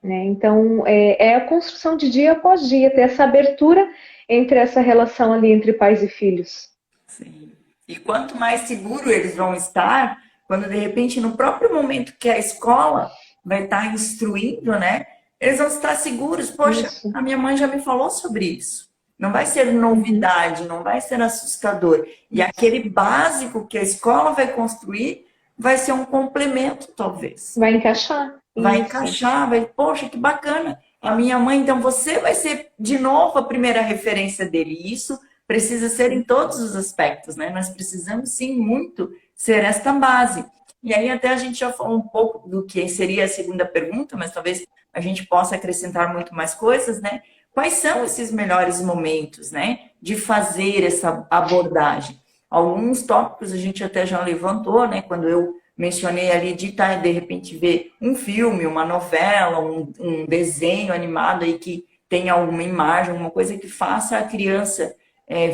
Né? Então, é a construção de dia após dia, ter essa abertura entre essa relação ali entre pais e filhos. Sim. E quanto mais seguro eles vão estar, quando de repente no próprio momento que a escola vai estar instruindo, né? Eles vão estar seguros. Poxa, Isso. a minha mãe já me falou sobre isso. Não vai ser Uhum. novidade, não vai ser assustador. E aquele básico que a escola vai construir vai ser um complemento, talvez. Vai encaixar. Vai Isso. encaixar, vai, poxa, que bacana. A minha mãe, então você vai ser de novo a primeira referência dele. Isso precisa ser em todos os aspectos, né? Nós precisamos sim muito ser esta base. E aí até a gente já falou um pouco do que seria a segunda pergunta, mas talvez a gente possa acrescentar muito mais coisas, né? Quais são esses melhores momentos, né, de fazer essa abordagem? Alguns tópicos a gente até já levantou, né? Quando eu mencionei ali de estar, de repente, ver um filme, uma novela, um desenho animado aí que tenha alguma imagem, alguma coisa que faça a criança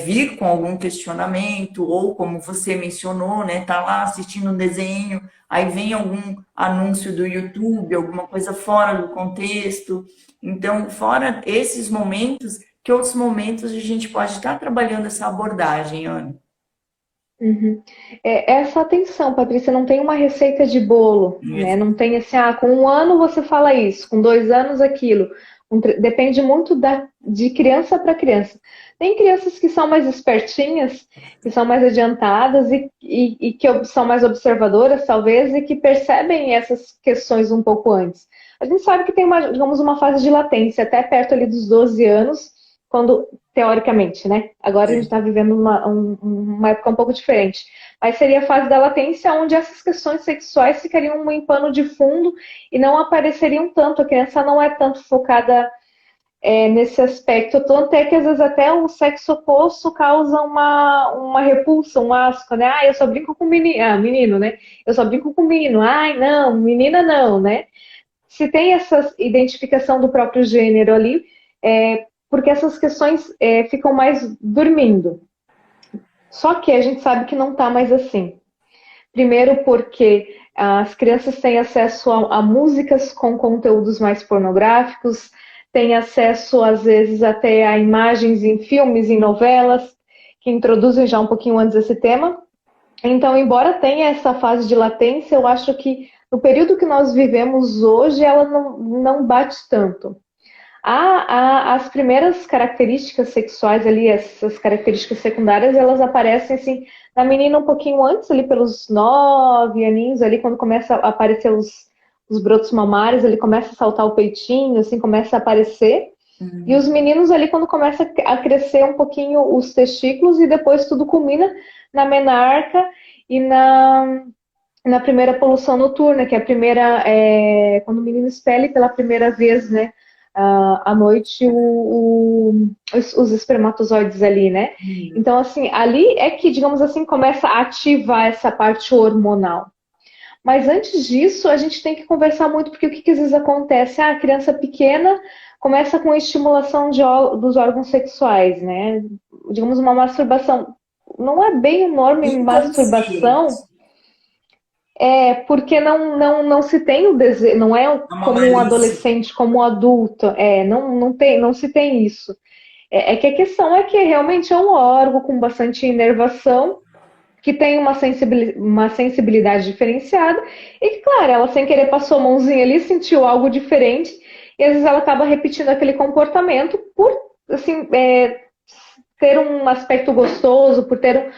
vir com algum questionamento, ou como você mencionou, né? Tá lá assistindo um desenho, aí vem algum anúncio do YouTube, alguma coisa fora do contexto. Então, fora esses momentos, que outros momentos a gente pode estar trabalhando essa abordagem, Ana? Uhum. Essa atenção, Patrícia, não tem uma receita de bolo, né? Não tem assim, com 1 ano você fala isso, com 2 anos aquilo. Depende muito de criança para criança. Tem crianças que são mais espertinhas, que são mais adiantadas e que são mais observadoras, talvez, e que percebem essas questões um pouco antes. A gente sabe que tem digamos, uma fase de latência, até perto ali dos 12 anos, quando teoricamente, né? Agora a gente está vivendo uma época um pouco diferente. Mas seria a fase da latência, onde essas questões sexuais ficariam em pano de fundo e não apareceriam tanto. A criança não é tanto focada nesse aspecto. Tanto é que às vezes até o sexo oposto causa uma repulsa, um asco, né? Eu só brinco com menino, menino, né? Eu só brinco com menino. Ai, não, menina não, né? Se tem essa identificação do próprio gênero ali, porque essas questões ficam mais dormindo. Só que a gente sabe que não está mais assim. Primeiro porque as crianças têm acesso a músicas com conteúdos mais pornográficos, têm acesso, às vezes, até a imagens em filmes, em novelas, que introduzem já um pouquinho antes esse tema. Então, embora tenha essa fase de latência, eu acho que no período que nós vivemos hoje, ela não bate tanto. As primeiras características sexuais ali, essas características secundárias, elas aparecem assim na menina um pouquinho antes, ali pelos 9 aninhos, ali quando começa a aparecer os brotos mamários, ele começa a saltar o peitinho, assim, começa a aparecer. E os meninos ali quando começa a crescer um pouquinho os testículos e depois tudo culmina na menarca e na primeira poluição noturna, que é a primeira, quando o menino expele pela primeira vez, né, à noite os espermatozoides ali, né? Então, assim, ali é que, digamos assim, começa a ativar essa parte hormonal. Mas antes disso, a gente tem que conversar muito, porque o que às vezes acontece? A criança pequena começa com estimulação dos órgãos sexuais, né? Digamos, uma masturbação. Não é bem o nome masturbação, Inconsciente. porque não se tem o desejo, não é É uma como um malícia. adolescente, como um adulto, não se tem isso. Que a questão é que realmente é um órgão com bastante inervação, que tem uma sensibilidade diferenciada, e que, claro, ela sem querer passou a mãozinha ali, sentiu algo diferente, e às vezes ela acaba repetindo aquele comportamento por, assim, ter um aspecto gostoso, por ter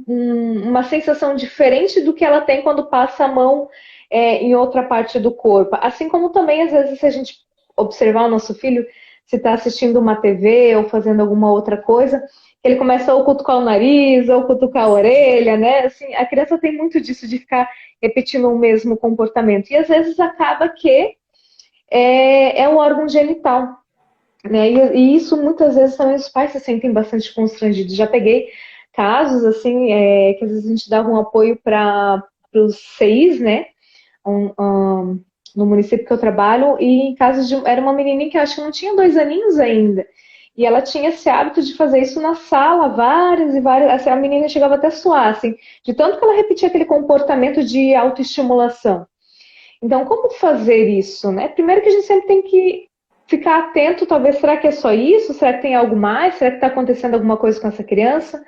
uma sensação diferente do que ela tem quando passa a mão em outra parte do corpo. Assim como também, às vezes, se a gente observar o nosso filho, se está assistindo uma TV ou fazendo alguma outra coisa, ele começa a ou cutucar o nariz, ou cutucar a orelha, né? Assim, a criança tem muito disso de ficar repetindo o mesmo comportamento. E às vezes acaba que é um órgão genital. Né? E isso muitas vezes também os pais se sentem bastante constrangidos. Já peguei casos assim que às vezes a gente dava um apoio para os CIs, né? No município que eu trabalho, e em casos era uma menininha que eu acho que não tinha 2 aninhos ainda. E ela tinha esse hábito de fazer isso na sala, várias e várias. Assim, a menina chegava até a suar, assim, de tanto que ela repetia aquele comportamento de autoestimulação. Então, como fazer isso, né? Primeiro que a gente sempre tem que ficar atento, talvez, será que é só isso? Será que tem algo mais? Será que está acontecendo alguma coisa com essa criança?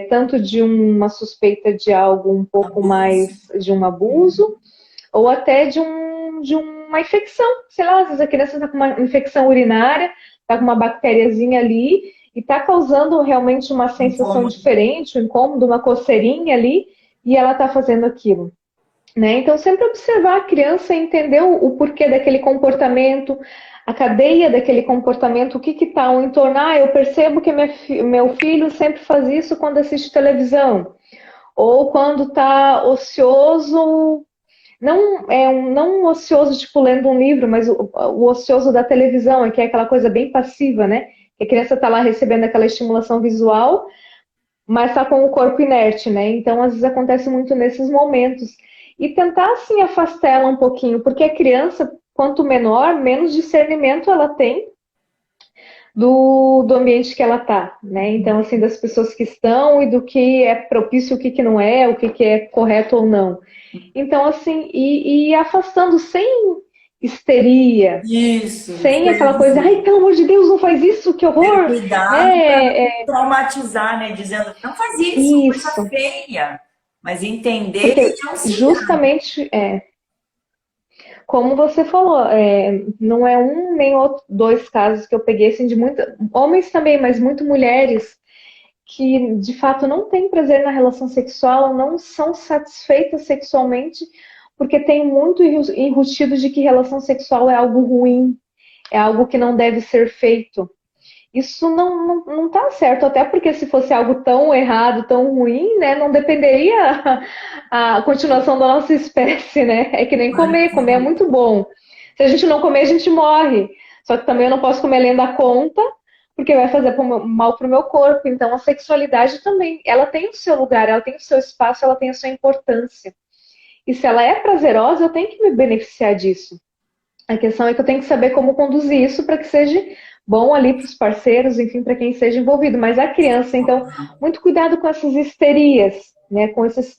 Tanto de uma suspeita de algo um pouco Abuso. mais de um abuso, ou até de uma infecção. Sei lá, às vezes a criança está com uma infecção urinária, está com uma bactériazinha ali, e está causando realmente uma sensação Incômodo. diferente, um incômodo, uma coceirinha ali, e ela está fazendo aquilo. Né? Então, sempre observar a criança e entender o porquê daquele comportamento. a cadeia daquele comportamento, o que está ao entorno. Ah, eu percebo que meu filho sempre faz isso quando assiste televisão. Ou quando está ocioso, não um ocioso tipo lendo um livro, mas o ocioso da televisão, que é aquela coisa bem passiva, né? Que a criança está lá recebendo aquela estimulação visual, mas está com o corpo inerte, né? Então, às vezes acontece muito nesses momentos. E tentar, assim, afastar ela um pouquinho, porque a criança, quanto menor, menos discernimento ela tem do ambiente que ela está, né? Então, assim, das pessoas que estão e do que é propício, o que não é, o que é correto ou não. Então, assim, e afastando sem histeria, Isso sem que eu ia aquela coisa, ai, dizer. pelo amor de Deus, não faz isso, que Ter horror, cuidado para né? não traumatizar, né? Dizendo, não faz isso, coisa Isso, feia. Mas entender porque e auxiliar. justamente, como você falou, não é um nem outro, dois casos que eu peguei, assim, de muitos homens também, mas muito mulheres, que de fato não têm prazer na relação sexual, não são satisfeitas sexualmente, porque tem muito enrustido de que relação sexual é algo ruim, é algo que não deve ser feito. Isso não tá certo, até porque se fosse algo tão errado, tão ruim, né, não dependeria a continuação da nossa espécie, né? É que nem comer, comer é muito bom. Se a gente não comer, a gente morre. Só que também eu não posso comer além da conta, porque vai fazer mal pro meu corpo. Então a sexualidade também, ela tem o seu lugar, ela tem o seu espaço, ela tem a sua importância. E se ela é prazerosa, eu tenho que me beneficiar disso. A questão é que eu tenho que saber como conduzir isso para que seja bom ali para os parceiros, enfim, para quem seja envolvido. Mas a criança, então, muito cuidado com essas histerias, né? Com esses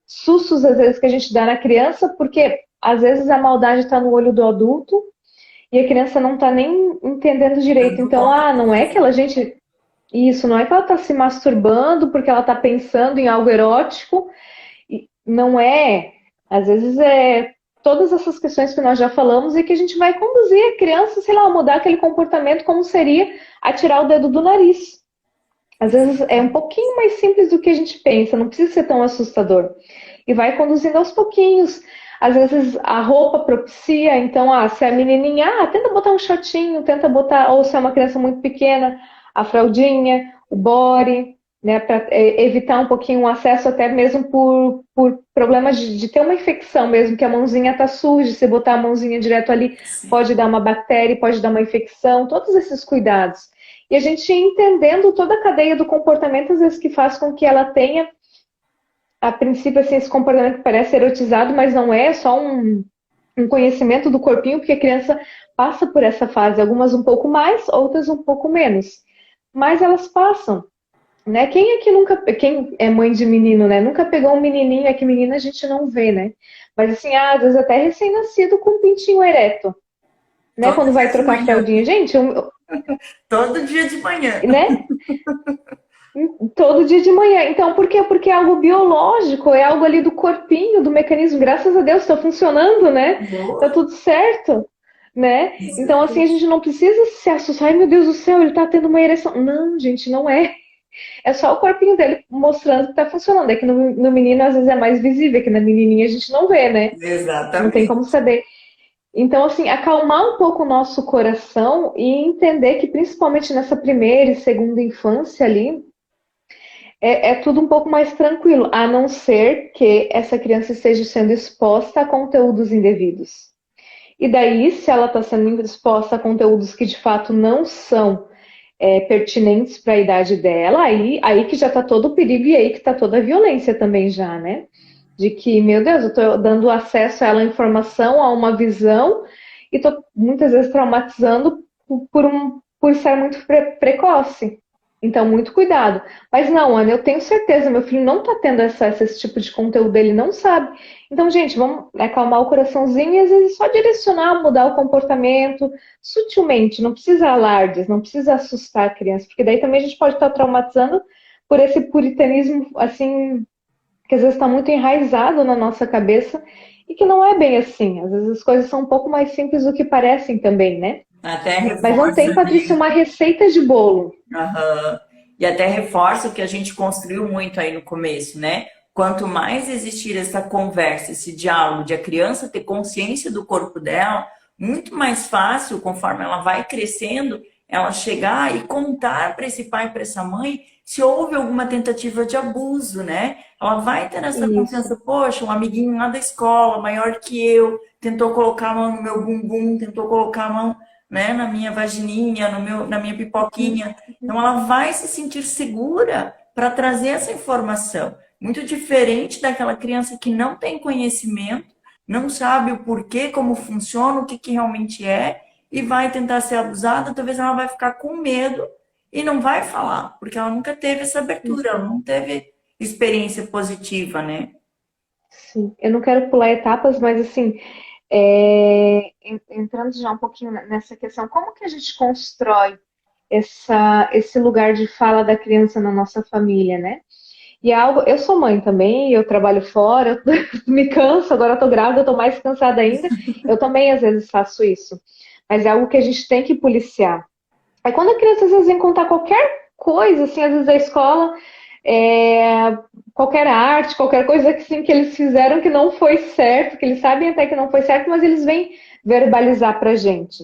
sustos, às vezes, que a gente dá na criança, porque às vezes a maldade está no olho do adulto e a criança não está nem entendendo direito. Dando Então, conta. não é que ela, gente. Isso, não é que ela está se masturbando porque ela está pensando em algo erótico. Não é. Às vezes é todas essas questões que nós já falamos e que a gente vai conduzir a criança, sei lá, a mudar aquele comportamento como seria atirar o dedo do nariz. Às vezes é um pouquinho mais simples do que a gente pensa, não precisa ser tão assustador. E vai conduzindo aos pouquinhos. Às vezes a roupa propicia, então, se é menininha, tenta botar um shortinho, tenta botar, ou se é uma criança muito pequena, a fraldinha, o body, né, para evitar um pouquinho o acesso, até mesmo por problemas de ter uma infecção mesmo, que a mãozinha está suja, se botar a mãozinha direto ali, Sim. pode dar uma bactéria, pode dar uma infecção, todos esses cuidados. E a gente entendendo toda a cadeia do comportamento, às vezes que faz com que ela tenha, a princípio, assim, esse comportamento que parece erotizado, mas não é, só um conhecimento do corpinho, porque a criança passa por essa fase, algumas um pouco mais, outras um pouco menos. Mas elas passam, né? Quem é que nunca, quem é mãe de menino, né? Nunca pegou um menininho, é que menina a gente não vê, né? Mas assim, às vezes até recém-nascido com um pintinho ereto, né? Todo Quando vai dia de trocar a manhã. fraldinha. Gente, Todo dia de manhã. né? Todo dia de manhã. Então, por quê? Porque é algo biológico, é algo ali do corpinho, do mecanismo. Graças a Deus está funcionando, né? Tá Boa. tudo certo, né? Então, assim, a Exatamente. gente não precisa se assustar. Ai, meu Deus do céu, ele tá tendo uma ereção. Não, gente, não é. É só o corpinho dele mostrando que tá funcionando. É que no menino, às vezes, é mais visível, que na menininha a gente não vê, né? Não tem como Exatamente. saber. Então, assim, acalmar um pouco o nosso coração e entender que, principalmente nessa primeira e segunda infância ali, é tudo um pouco mais tranquilo, a não ser que essa criança esteja sendo exposta a conteúdos indevidos. E daí, se ela está sendo exposta a conteúdos que de fato não são pertinentes para a idade dela, aí que já está todo o perigo e aí que está toda a violência também já, né? De que, meu Deus, eu estou dando acesso a ela a informação, a uma visão, e estou muitas vezes traumatizando por ser muito precoce. Então, muito cuidado. Mas não, Ana, eu tenho certeza, meu filho não está tendo acesso a esse tipo de conteúdo, ele não sabe. Então, gente, vamos acalmar o coraçãozinho e às vezes só direcionar, mudar o comportamento sutilmente, não precisa alardes, não precisa assustar a criança, porque daí também a gente pode estar traumatizando por esse puritanismo, assim, que às vezes está muito enraizado na nossa cabeça e que não é bem assim. Às vezes as coisas são um pouco mais simples do que parecem também, né? Até Mas não tem, reforça, Patrícia, né? uma receita de bolo. Aham. E até reforça o que a gente construiu muito aí no começo, né? Quanto mais existir essa conversa, esse diálogo de a criança ter consciência do corpo dela, Muito mais fácil, conforme ela vai crescendo, ela chegar e contar para esse pai, para essa mãe, se houve alguma tentativa de abuso, né? Ela vai ter essa Isso. confiança, poxa, um amiguinho lá da escola, maior que eu, tentou colocar a mão no meu bumbum, tentou colocar a mão, né, na minha vagininha, na minha Uhum, pipoquinha. uhum. Então ela vai se sentir segura para trazer essa informação. Muito diferente daquela criança que não tem conhecimento, não sabe o porquê, como funciona, o que, que realmente é, e vai tentar ser abusada, talvez ela vai ficar com medo e não vai falar, porque ela nunca teve essa abertura, ela não teve experiência positiva, né? Sim, eu não quero pular etapas, mas assim, entrando já um pouquinho nessa questão, como que a gente constrói esse lugar de fala da criança na nossa família, né? E é algo, eu sou mãe também, eu trabalho fora, eu me canso, agora eu tô grávida, eu tô mais cansada ainda. Eu também às vezes faço isso. Mas é algo que a gente tem que policiar. Aí quando a criança às vezes vem contar qualquer coisa, assim, às vezes a escola, é, qualquer arte, qualquer coisa que, assim, que eles fizeram que não foi certo, que eles sabem até que não foi certo, mas eles vêm verbalizar pra gente.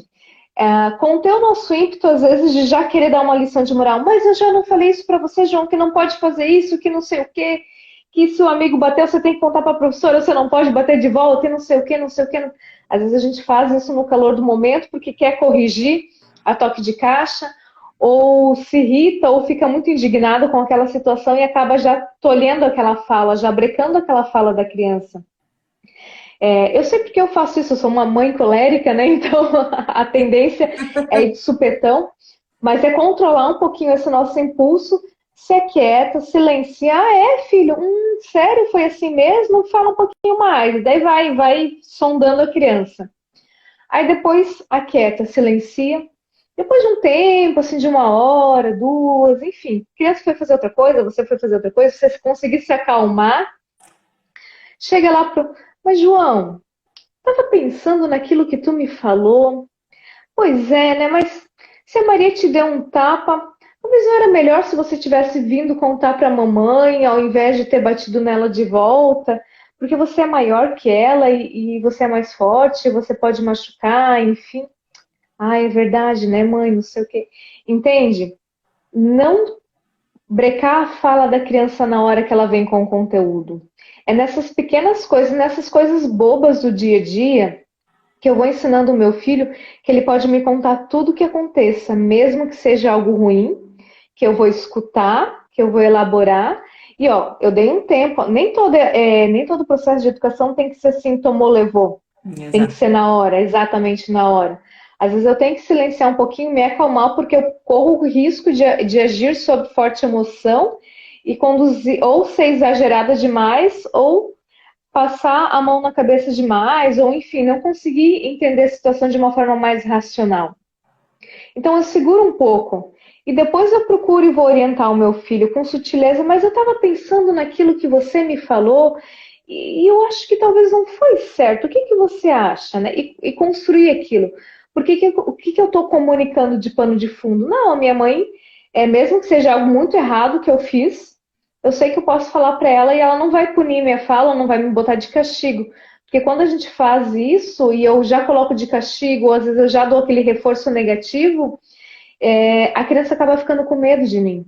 Conter o nosso ímpeto, às vezes, de já querer dar uma lição de moral. Mas eu já não falei isso para você, João, que não pode fazer isso, que não sei o quê, que se o amigo bateu, você tem que contar para a professora, você não pode bater de volta, e não sei o quê, não sei o quê. Às vezes a gente faz isso no calor do momento porque quer corrigir a toque de caixa, ou se irrita, ou fica muito indignado com aquela situação e acaba já tolhendo aquela fala, já brecando aquela fala da criança. Eu sei porque eu faço isso, eu sou uma mãe colérica, né? Então a tendência é ir de supetão, mas é controlar um pouquinho esse nosso impulso, ser quieta, silenciar. Ah, filho, sério, foi assim mesmo? Fala um pouquinho mais. Daí vai sondando a criança. Aí depois aquieta, silencia. Depois de um tempo, assim, de uma hora, duas, enfim, a criança foi fazer outra coisa, você foi fazer outra coisa, você conseguir se acalmar, chega lá pro. Mas, João, estava pensando naquilo que tu me falou. Pois é, né? Mas se a Maria te deu um tapa, talvez não era melhor se você tivesse vindo contar para a mamãe, ao invés de ter batido nela de volta, porque você é maior que ela e você é mais forte, você pode machucar, enfim. Ah, é verdade, né, mãe? Não sei o quê. Entende? Não brecar a fala da criança na hora que ela vem com o conteúdo. É nessas pequenas coisas, nessas coisas bobas do dia a dia que eu vou ensinando o meu filho que ele pode me contar tudo o que aconteça, mesmo que seja algo ruim, que eu vou escutar, que eu vou elaborar. E ó, eu dei um tempo, nem todo processo de educação tem que ser assim, tomou, levou. Tem que Exato. ser na hora, exatamente na hora. Às vezes eu tenho que silenciar um pouquinho, me acalmar, porque eu corro o risco de agir sob forte emoção e conduzir, ou ser exagerada demais, ou passar a mão na cabeça demais, ou enfim, não conseguir entender a situação de uma forma mais racional. Então eu seguro um pouco. E depois eu procuro e vou orientar o meu filho com sutileza, mas eu estava pensando naquilo que você me falou e eu acho que talvez não foi certo. O que, que você acha? Né? E construir aquilo. O que, que eu estou comunicando de pano de fundo? Não, a minha mãe, mesmo que seja algo muito errado que eu fiz, eu sei que eu posso falar para ela e ela não vai punir minha fala, não vai me botar de castigo. Porque quando a gente faz isso e eu já coloco de castigo, ou às vezes eu já dou aquele reforço negativo, a criança acaba ficando com medo de mim.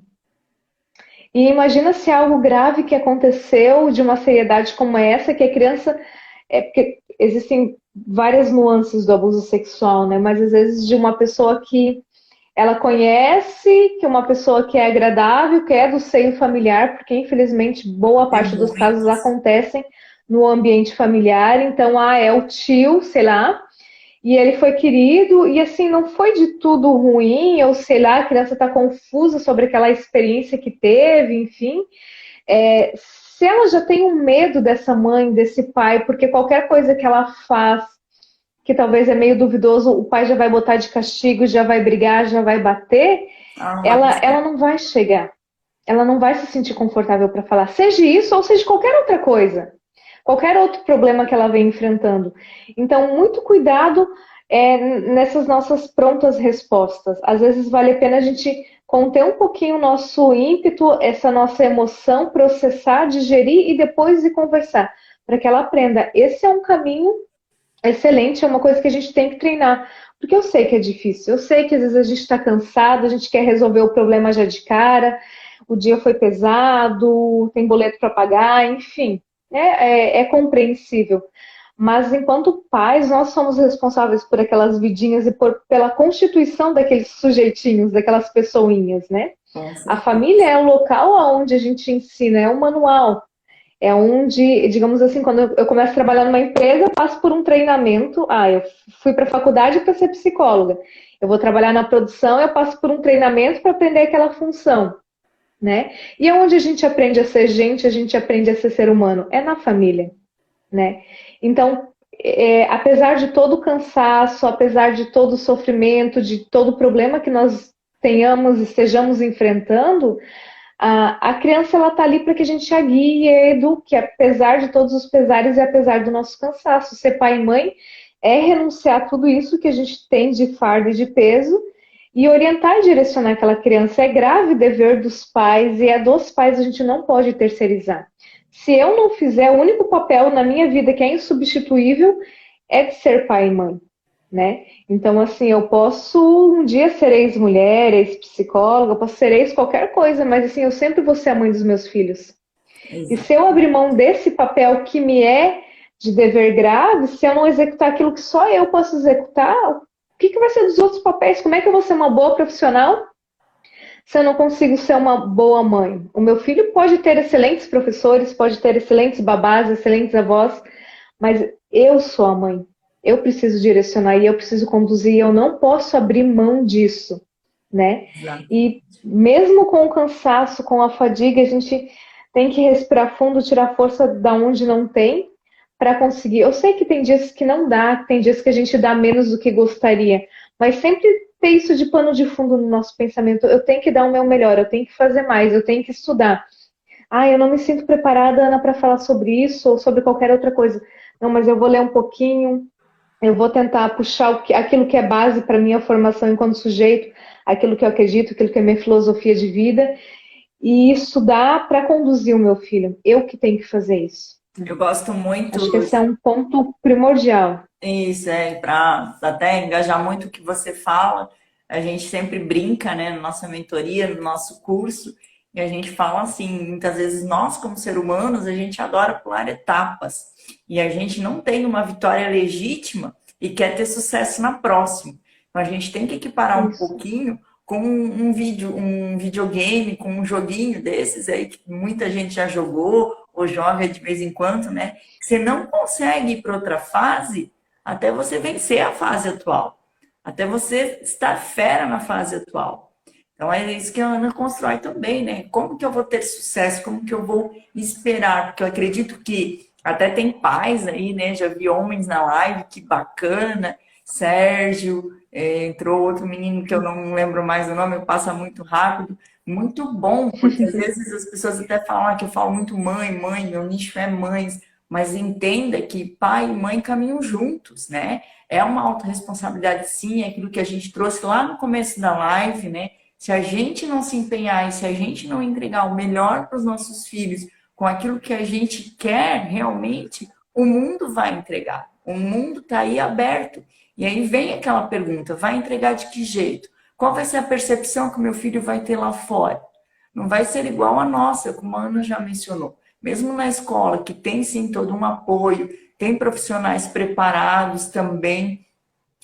E imagina se é algo grave que aconteceu de uma seriedade como essa, que a criança. Porque existem várias nuances do abuso sexual, né? Mas às vezes de uma pessoa que ela conhece, que uma pessoa que é agradável, que é do seio familiar, porque infelizmente boa Tem parte dos casos muitos. acontecem no ambiente familiar. Então, é o tio, sei lá, e ele foi querido, e assim, não foi de tudo ruim, ou sei lá, a criança está confusa sobre aquela experiência que teve, enfim. Se ela já tem um medo dessa mãe, desse pai, porque qualquer coisa que ela faz, que talvez é meio duvidoso, o pai já vai botar de castigo, já vai brigar, já vai bater, Ela não vai ela conseguir. não vai chegar. Ela não vai se sentir confortável para falar, seja isso ou seja qualquer outra coisa, qualquer outro problema que ela vem enfrentando. Então, muito cuidado nessas nossas prontas respostas. Às vezes vale a pena a gente conter um pouquinho o nosso ímpeto, essa nossa emoção, processar, digerir e depois ir conversar, para que ela aprenda. Esse é um caminho excelente, é uma coisa que a gente tem que treinar. Porque eu sei que é difícil, eu sei que às vezes a gente está cansado, a gente quer resolver o problema já de cara, o dia foi pesado, tem boleto para pagar, enfim, é compreensível. Mas enquanto pais, nós somos responsáveis por aquelas vidinhas e pela constituição daqueles sujeitinhos, daquelas pessoinhas, né? Com A certeza. família é o local onde a gente ensina, é um manual. É onde, digamos assim, quando eu começo a trabalhar numa empresa, eu passo por um treinamento. Ah, eu fui para a faculdade para ser psicóloga. Eu vou trabalhar na produção, eu passo por um treinamento para aprender aquela função, né? E é onde a gente aprende a ser gente, a gente aprende a ser ser humano, é na família, né? Então, apesar de todo o cansaço, apesar de todo o sofrimento, de todo o problema que nós tenhamos e estejamos enfrentando, a criança ela tá ali para que a gente a guie e eduque, apesar de todos os pesares e apesar do nosso cansaço. Ser pai e mãe é renunciar a tudo isso que a gente tem de fardo e de peso e orientar e direcionar aquela criança. É grave dever dos pais e é dos pais, a gente não pode terceirizar. Se eu não fizer, o único papel na minha vida que é insubstituível é de ser pai e mãe, né? Então, assim, eu posso um dia ser ex-mulher, ex-psicóloga, posso ser ex qualquer coisa, mas assim, eu sempre vou ser a mãe dos meus filhos. E se eu Exato. abrir mão desse papel que me é de dever grave, se eu não executar aquilo que só eu posso executar, o que vai ser dos outros papéis? Como é que eu vou ser uma boa profissional se eu não consigo ser uma boa mãe? O meu filho pode ter excelentes professores, pode ter excelentes babás, excelentes avós, mas eu sou a mãe. Eu preciso direcionar e eu preciso conduzir, e eu não posso abrir mão disso, né? Exato. E mesmo com o cansaço, com a fadiga, a gente tem que respirar fundo, tirar força da onde não tem para conseguir. Eu sei que tem dias que não dá, tem dias que a gente dá menos do que gostaria, mas sempre ter isso de pano de fundo no nosso pensamento. Eu tenho que dar o meu melhor, eu tenho que fazer mais, eu tenho que estudar. Ah, eu não me sinto preparada, Ana, para falar sobre isso ou sobre qualquer outra coisa. Não, mas eu vou ler um pouquinho, eu vou tentar puxar aquilo que é base para minha formação enquanto sujeito, aquilo que eu acredito, aquilo que é minha filosofia de vida, e estudar para conduzir o meu filho. Eu que tenho que fazer isso. Eu gosto muito. Acho que esse é um ponto primordial. Isso é para até engajar muito o que você fala. A gente sempre brinca, né, na nossa mentoria, no nosso curso, e a gente fala assim, muitas vezes nós como seres humanos, a gente adora pular etapas. E a gente não tem uma vitória legítima e quer ter sucesso na próxima. Então a gente tem que equiparar um Isso. pouquinho com um videogame, com um joguinho desses aí que muita gente já jogou ou joga de vez em quando, né? Você não consegue ir para outra fase até você vencer a fase atual, até você estar fera na fase atual. Então é isso que a Ana constrói também, né? Como que eu vou ter sucesso? Como que eu vou esperar? Porque eu acredito que até tem pais aí, né? Já vi homens na live, que bacana. Sérgio, entrou outro menino que eu não lembro mais o nome, passa muito rápido. Muito bom, porque às vezes as pessoas até falam que eu falo muito mãe, mãe, meu nicho é mães, mas entenda que pai e mãe caminham juntos, né? É uma autorresponsabilidade, sim, é aquilo que a gente trouxe lá no começo da live, né? Se a gente não se empenhar e se a gente não entregar o melhor para os nossos filhos com aquilo que a gente quer realmente, o mundo vai entregar. O mundo está aí aberto. E aí vem aquela pergunta: vai entregar de que jeito? Qual vai ser a percepção que o meu filho vai ter lá fora? Não vai ser igual a nossa, como a Ana já mencionou. Mesmo na escola, que tem sim todo um apoio, tem profissionais preparados também,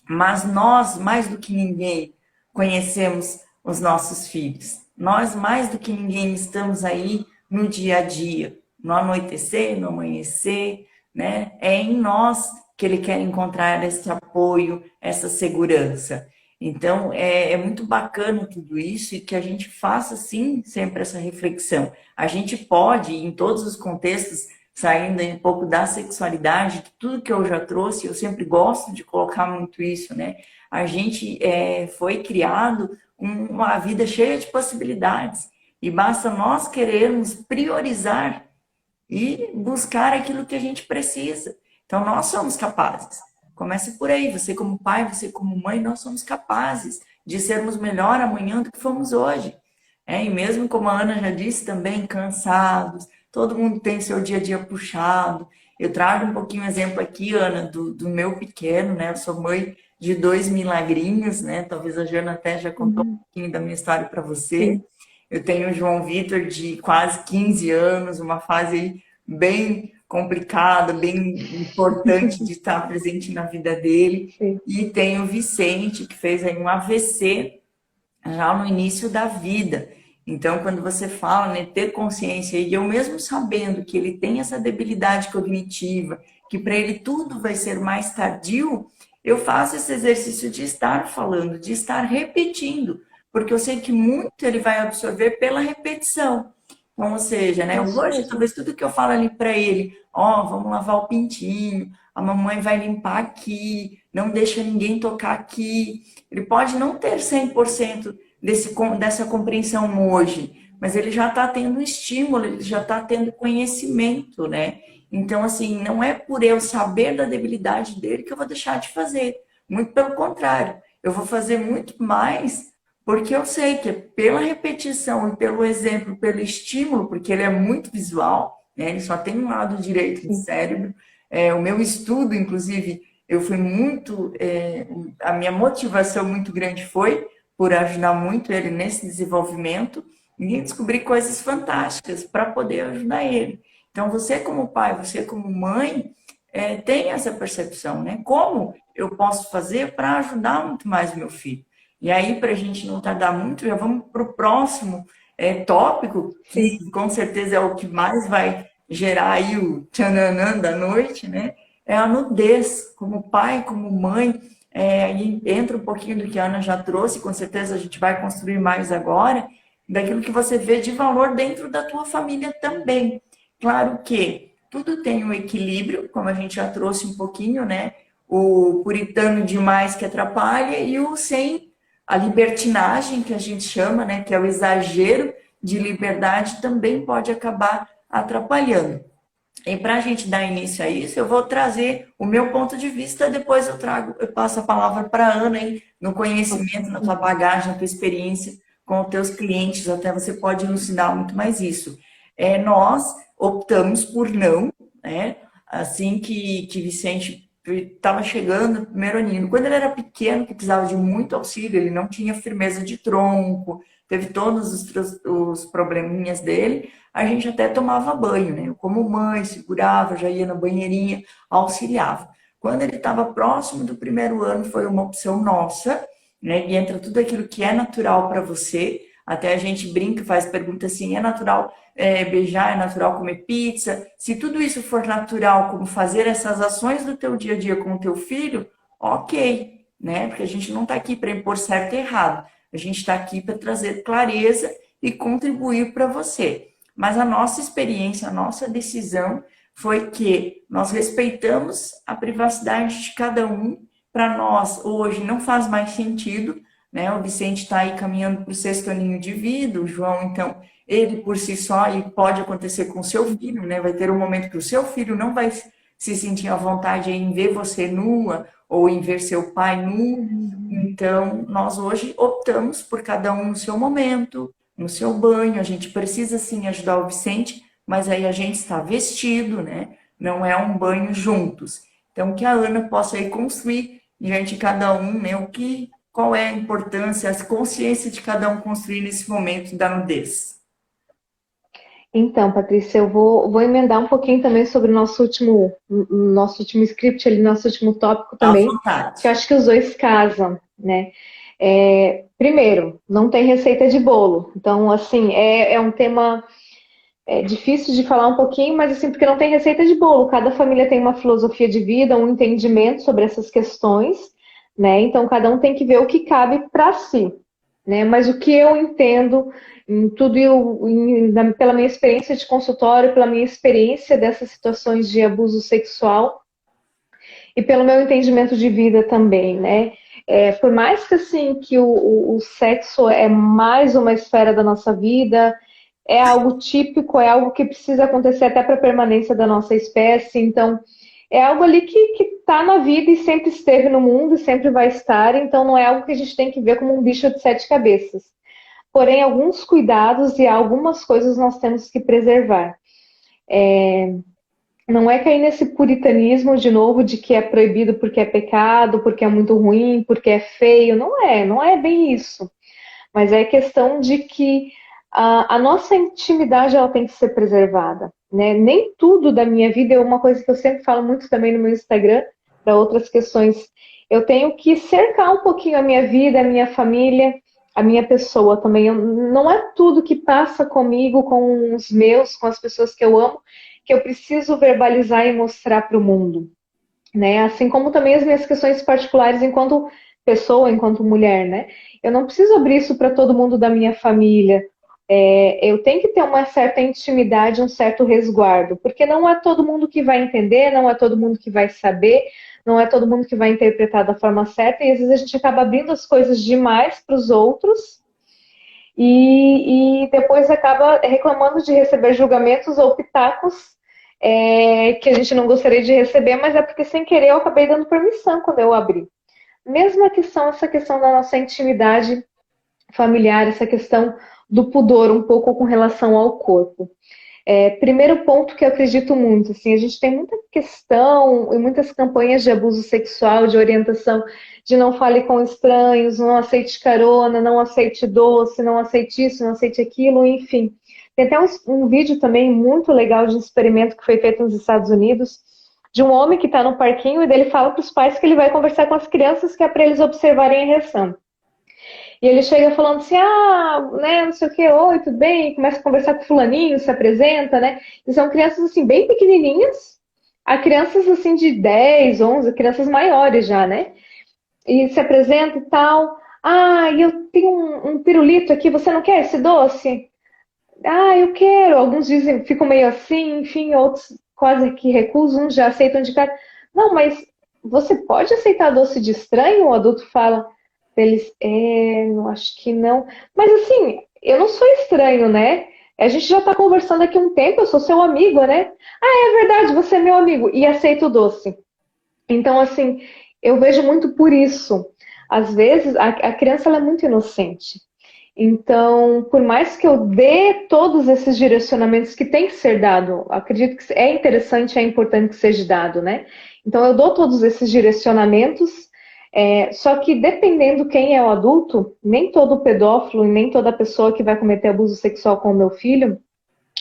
mas nós, mais do que ninguém, conhecemos os nossos filhos. Nós, mais do que ninguém, estamos aí no dia a dia, no anoitecer, no amanhecer, né? É em nós que ele quer encontrar esse apoio, essa segurança. Então, é muito bacana tudo isso e que a gente faça, sim, sempre essa reflexão. A gente pode, em todos os contextos, saindo um pouco da sexualidade, tudo que eu já trouxe, eu sempre gosto de colocar muito isso, né? A gente foi criado com uma vida cheia de possibilidades e basta nós querermos priorizar e buscar aquilo que a gente precisa. Então, nós somos capazes. Comece por aí, você como pai, você como mãe, nós somos capazes de sermos melhor amanhã do que fomos hoje. E mesmo como a Ana já disse também, cansados, todo mundo tem seu dia a dia puxado. Eu trago um pouquinho exemplo aqui, Ana, do meu pequeno, né? Eu sou mãe de dois milagrinhos, né? Talvez a Jana até já contou um Uhum. pouquinho da minha história para você. Sim, Eu tenho o João Vitor de quase 15 anos, uma fase aí bem complicada, bem importante de estar presente na vida dele. sim, E tenho o Vicente, que fez aí um AVC já no início da vida. Então, quando você fala, né, ter consciência, e eu mesmo sabendo que ele tem essa debilidade cognitiva, que para ele tudo vai ser mais tardio, eu faço esse exercício de estar falando, de estar repetindo, porque eu sei que muito ele vai absorver pela repetição. Então, ou seja, né, isso hoje, mesmo. talvez tudo que eu falo ali para ele, ó, vamos lavar o pintinho, a mamãe vai limpar aqui, não deixa ninguém tocar aqui. Ele pode não ter 100% dessa compreensão hoje, mas ele já está tendo estímulo, ele já está tendo conhecimento, né? Então, assim, não é por eu saber da debilidade dele que eu vou deixar de fazer. Muito pelo contrário, eu vou fazer muito mais porque eu sei que pela repetição e pelo exemplo, pelo estímulo, porque ele é muito visual, né? Ele só tem um lado direito do Sim. cérebro. O meu estudo, inclusive, eu fui muito, a minha motivação muito grande foi por ajudar muito ele nesse desenvolvimento e descobrir coisas fantásticas para poder ajudar ele. Então, você como pai, você como mãe, tem essa percepção, né? Como eu posso fazer para ajudar muito mais meu filho? E aí, para a gente não tardar muito, já vamos para o próximo tópico, Sim. que com certeza é o que mais vai gerar aí o tchananã da noite, né? É a nudez, como pai, como mãe, aí entra um pouquinho do que a Ana já trouxe, com certeza a gente vai construir mais agora, daquilo que você vê de valor dentro da tua família também. Claro que tudo tem um equilíbrio, como a gente já trouxe um pouquinho, né? O puritano demais que atrapalha e o sem a libertinagem que a gente chama, né? Que é o exagero de liberdade também pode acabar atrapalhando. E para a gente dar início a isso, eu vou trazer o meu ponto de vista, depois eu passo a palavra para a Ana, hein, no conhecimento, na tua bagagem, na tua experiência com os teus clientes, até você pode elucidar muito mais isso. Nós optamos por não, né? Assim que Vicente estava chegando no primeiro aninho. Quando ele era pequeno, que precisava de muito auxílio, ele não tinha firmeza de tronco, teve todos os probleminhas dele, a gente até tomava banho, né? Eu, como mãe, segurava, já ia na banheirinha, auxiliava. Quando ele estava próximo do primeiro ano, foi uma opção nossa, né? E entra tudo aquilo que é natural para você. Até a gente brinca, faz pergunta assim: é natural beijar, é natural comer pizza? Se tudo isso for natural, como fazer essas ações do teu dia a dia com o teu filho, ok, né? Porque a gente não está aqui para impor certo e errado. A gente está aqui para trazer clareza e contribuir para você. Mas a nossa experiência, a nossa decisão foi que nós respeitamos a privacidade de cada um. Para nós, hoje, não faz mais sentido, né? O Vicente está aí caminhando para o sexto aninho de vida, o João, então, ele por si só, e pode acontecer com o seu filho, né? Vai ter um momento que o seu filho não vai se sentir à vontade em ver você nua ou em ver seu pai nu. Uhum. Então, nós hoje optamos por cada um no seu momento, no seu banho. A gente precisa sim ajudar o Vicente, mas aí a gente está vestido, né? Não é um banho juntos. Então, que a Ana possa aí construir diante de cada um, né? Qual é a importância, a consciência de cada um construir nesse momento da nudez. Então, Patrícia, vou emendar um pouquinho também sobre o nosso último script ali, nosso último tópico À também, vontade. que eu acho que os dois casam, né? Primeiro, não tem receita de bolo. Então, assim, é um tema difícil de falar um pouquinho, mas assim, porque não tem receita de bolo. Cada família tem uma filosofia de vida, um entendimento sobre essas questões, né? Então, cada um tem que ver o que cabe para si, né? Mas o que eu entendo em tudo, pela minha experiência de consultório, pela minha experiência dessas situações de abuso sexual e pelo meu entendimento de vida também, né? Por mais que assim que o sexo é mais uma esfera da nossa vida, é algo típico, é algo que precisa acontecer até para a permanência da nossa espécie. Então, é algo ali que está na vida e sempre esteve no mundo e sempre vai estar. Então, não é algo que a gente tem que ver como um bicho de sete cabeças. Porém, alguns cuidados e algumas coisas nós temos que preservar. Não é cair nesse puritanismo de novo de que é proibido porque é pecado, porque é muito ruim, porque é feio. Não é bem isso. Mas é questão de que a nossa intimidade ela tem que ser preservada, né? Nem tudo da minha vida é uma coisa que eu sempre falo muito também no meu Instagram, para outras questões. Eu tenho que cercar um pouquinho a minha vida, a minha família, a minha pessoa também. Não é tudo que passa comigo, com os meus, com as pessoas que eu amo, que eu preciso verbalizar e mostrar para o mundo, né? Assim como também as minhas questões particulares enquanto pessoa, enquanto mulher, né? Eu não preciso abrir isso para todo mundo da minha família. Eu tenho que ter uma certa intimidade, um certo resguardo, porque não é todo mundo que vai entender, não é todo mundo que vai saber, não é todo mundo que vai interpretar da forma certa, e às vezes a gente acaba abrindo as coisas demais para os outros e depois acaba reclamando de receber julgamentos ou pitacos que a gente não gostaria de receber, mas é porque sem querer eu acabei dando permissão quando eu abri. Mesma questão, essa questão da nossa intimidade familiar, essa questão do pudor um pouco com relação ao corpo. Primeiro ponto que eu acredito muito, assim, a gente tem muita questão e muitas campanhas de abuso sexual, de orientação, de não fale com estranhos, não aceite carona, não aceite doce, não aceite isso, não aceite aquilo, enfim. Tem até um vídeo também muito legal de um experimento que foi feito nos Estados Unidos, de um homem que está no parquinho e dele fala para os pais que ele vai conversar com as crianças que é para eles observarem a reação. E ele chega falando assim, né, não sei o que, oi, tudo bem? E começa a conversar com o fulaninho, se apresenta, né? E são crianças, assim, bem pequenininhas, a crianças, assim, de 10, 11, crianças maiores já, né? E se apresenta e tal. E eu tenho um pirulito aqui, você não quer esse doce? Eu quero. Alguns dizem, ficam meio assim, enfim, outros quase que recusam, uns já aceitam de cara. Não, mas você pode aceitar doce de estranho? O adulto fala eles, eu acho que não. Mas assim, eu não sou estranho, né? A gente já tá conversando aqui um tempo, eu sou seu amigo, né? É verdade, você é meu amigo. E aceito o doce. Então, assim, eu vejo muito por isso. Às vezes, a criança ela é muito inocente. Então, por mais que eu dê todos esses direcionamentos que tem que ser dado, acredito que é interessante, é importante que seja dado, né? Então, eu dou todos esses direcionamentos, só que dependendo quem é o adulto, nem todo pedófilo e nem toda pessoa que vai cometer abuso sexual com o meu filho,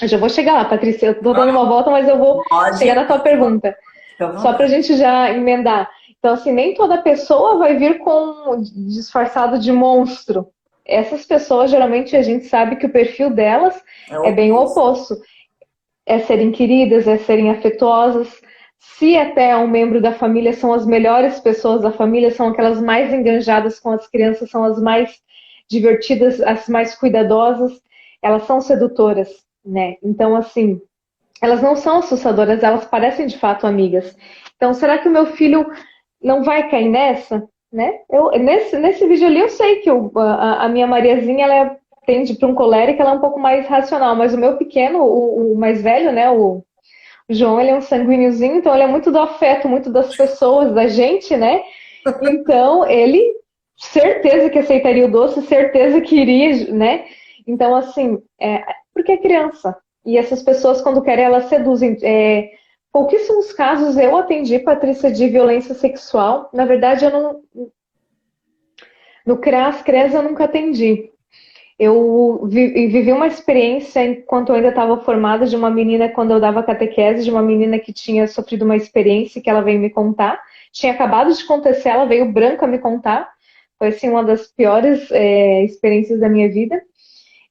eu já vou chegar lá, Patrícia, eu tô dando uma volta, mas eu vou chegar Pode, na tua pergunta, fica à só para a vontade. gente já emendar. Então, assim, nem toda pessoa vai vir com disfarçado de monstro. Essas pessoas, geralmente, a gente sabe que o perfil delas É é o bem o oposto. oposto. É serem queridas, é serem afetuosas. Se até um membro da família são as melhores pessoas da família, são aquelas mais enganjadas com as crianças, são as mais divertidas, as mais cuidadosas, elas são sedutoras, né? Então, assim, elas não são assustadoras, elas parecem de fato amigas. Então, será que o meu filho não vai cair nessa? Né? Nesse vídeo ali eu sei que a minha Mariazinha ela tende para um colérico, ela é um pouco mais racional, mas o meu pequeno, o mais velho, né, o João, ele é um sanguíneo,zinho, então ele é muito do afeto, muito das pessoas, da gente, né? Então ele certeza que aceitaria o doce, certeza que iria, né? Então, assim, porque é criança. E essas pessoas, quando querem, elas seduzem. Pouquíssimos casos eu atendi, Patrícia, de violência sexual. Na verdade, eu não. No CRAS eu nunca atendi. Eu vivi uma experiência enquanto eu ainda estava formada de uma menina, quando eu dava catequese, de uma menina que tinha sofrido uma experiência que ela veio me contar. Tinha acabado de acontecer, ela veio branca me contar. Foi assim, uma das piores experiências da minha vida.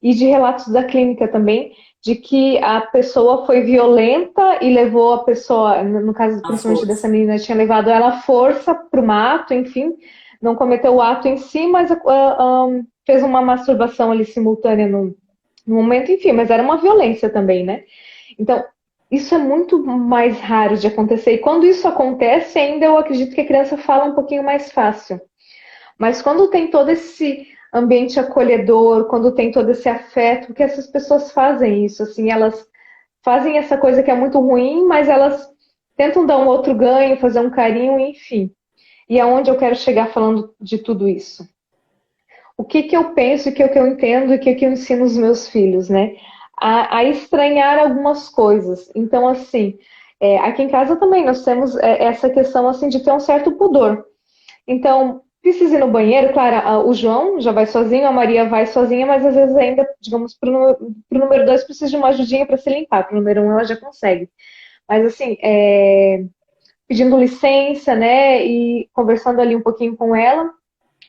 E de relatos da clínica também, de que a pessoa foi violenta e levou a pessoa, no caso A principalmente força. dessa menina, tinha levado ela à força para o mato, enfim, não cometeu o ato em si, mas fez uma masturbação ali simultânea no momento, enfim, mas era uma violência também, né? Então, isso é muito mais raro de acontecer. E quando isso acontece, ainda eu acredito que a criança fala um pouquinho mais fácil. Mas quando tem todo esse ambiente acolhedor, quando tem todo esse afeto, que essas pessoas fazem isso, assim, elas fazem essa coisa que é muito ruim, mas elas tentam dar um outro ganho, fazer um carinho, enfim. E aonde eu quero chegar falando de tudo isso? O que eu penso, o que eu entendo e o que eu ensino os meus filhos, né? a estranhar algumas coisas. Então, assim, aqui em casa também nós temos essa questão assim de ter um certo pudor. Então, precisa ir no banheiro, claro, o João já vai sozinho, a Maria vai sozinha, mas às vezes ainda, digamos, para o número 2 precisa de uma ajudinha para se limpar, para o número 1 ela já consegue. Mas assim, pedindo licença, né, e conversando ali um pouquinho com ela,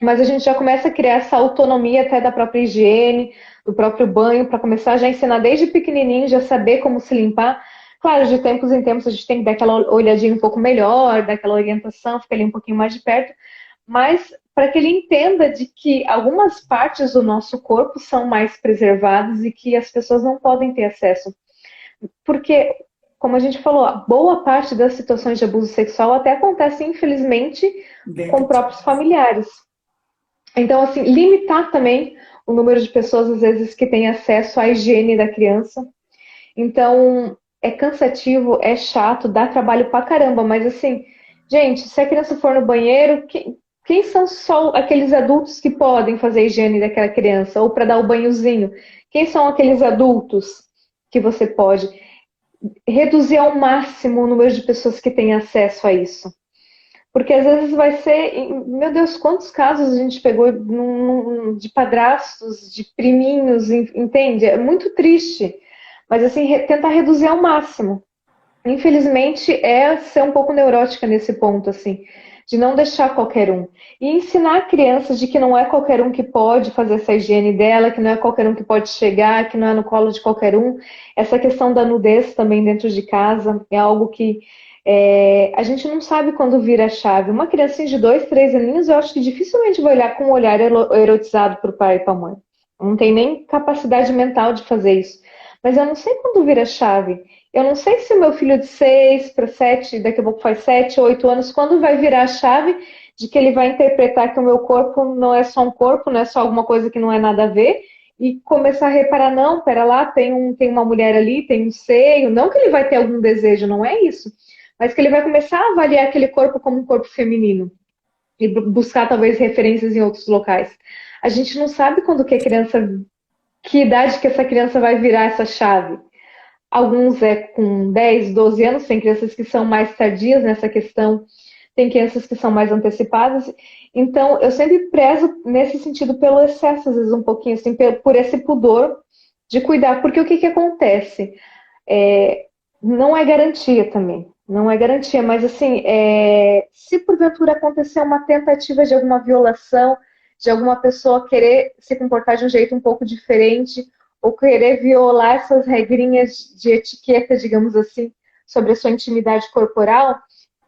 mas a gente já começa a criar essa autonomia até da própria higiene, do próprio banho, para começar já a ensinar desde pequenininho, já saber como se limpar. Claro, de tempos em tempos a gente tem que dar aquela olhadinha um pouco melhor, dar aquela orientação, ficar ali um pouquinho mais de perto, mas para que ele entenda de que algumas partes do nosso corpo são mais preservadas e que as pessoas não podem ter acesso. Porque, como a gente falou, boa parte das situações de abuso sexual até acontece, infelizmente, com Verdade. próprios familiares. Então, assim, limitar também o número de pessoas, às vezes, que têm acesso à higiene da criança. Então, é cansativo, é chato, dá trabalho pra caramba, mas assim, gente, se a criança for no banheiro, quem são só aqueles adultos que podem fazer a higiene daquela criança? Ou para dar o banhozinho? Quem são aqueles adultos que você pode reduzir ao máximo o número de pessoas que têm acesso a isso? Porque às vezes vai ser, meu Deus, quantos casos a gente pegou de padrastos, de priminhos, entende? É muito triste. Mas assim, tentar reduzir ao máximo. Infelizmente, é ser um pouco neurótica nesse ponto, assim, de não deixar qualquer um. E ensinar crianças de que não é qualquer um que pode fazer essa higiene dela, que não é qualquer um que pode chegar, que não é no colo de qualquer um. Essa questão da nudez também dentro de casa é algo que a gente não sabe quando vira a chave. Uma criancinha de 2, 3 aninhos, eu acho que dificilmente vai olhar com um olhar erotizado para o pai e para a mãe. Não tem nem capacidade mental de fazer isso. Mas eu não sei quando vira a chave. Eu não sei se o meu filho de 6 para 7, daqui a pouco faz 7, 8 anos, quando vai virar a chave de que ele vai interpretar que o meu corpo não é só um corpo, não é só alguma coisa que não é nada a ver, e começar a reparar, não, pera lá, tem uma mulher ali, tem um seio, não que ele vai ter algum desejo, não é isso, mas que ele vai começar a avaliar aquele corpo como um corpo feminino e buscar talvez referências em outros locais. A gente não sabe quando que a criança, que idade que essa criança vai virar essa chave. Alguns é com 10, 12 anos, tem crianças que são mais tardias nessa questão, tem crianças que são mais antecipadas. Então, eu sempre prezo nesse sentido pelo excesso, às vezes um pouquinho assim, por esse pudor de cuidar. Porque o que acontece? Não é garantia também. Não é garantia, mas assim, se porventura acontecer uma tentativa de alguma violação, de alguma pessoa querer se comportar de um jeito um pouco diferente, ou querer violar essas regrinhas de etiqueta, digamos assim, sobre a sua intimidade corporal,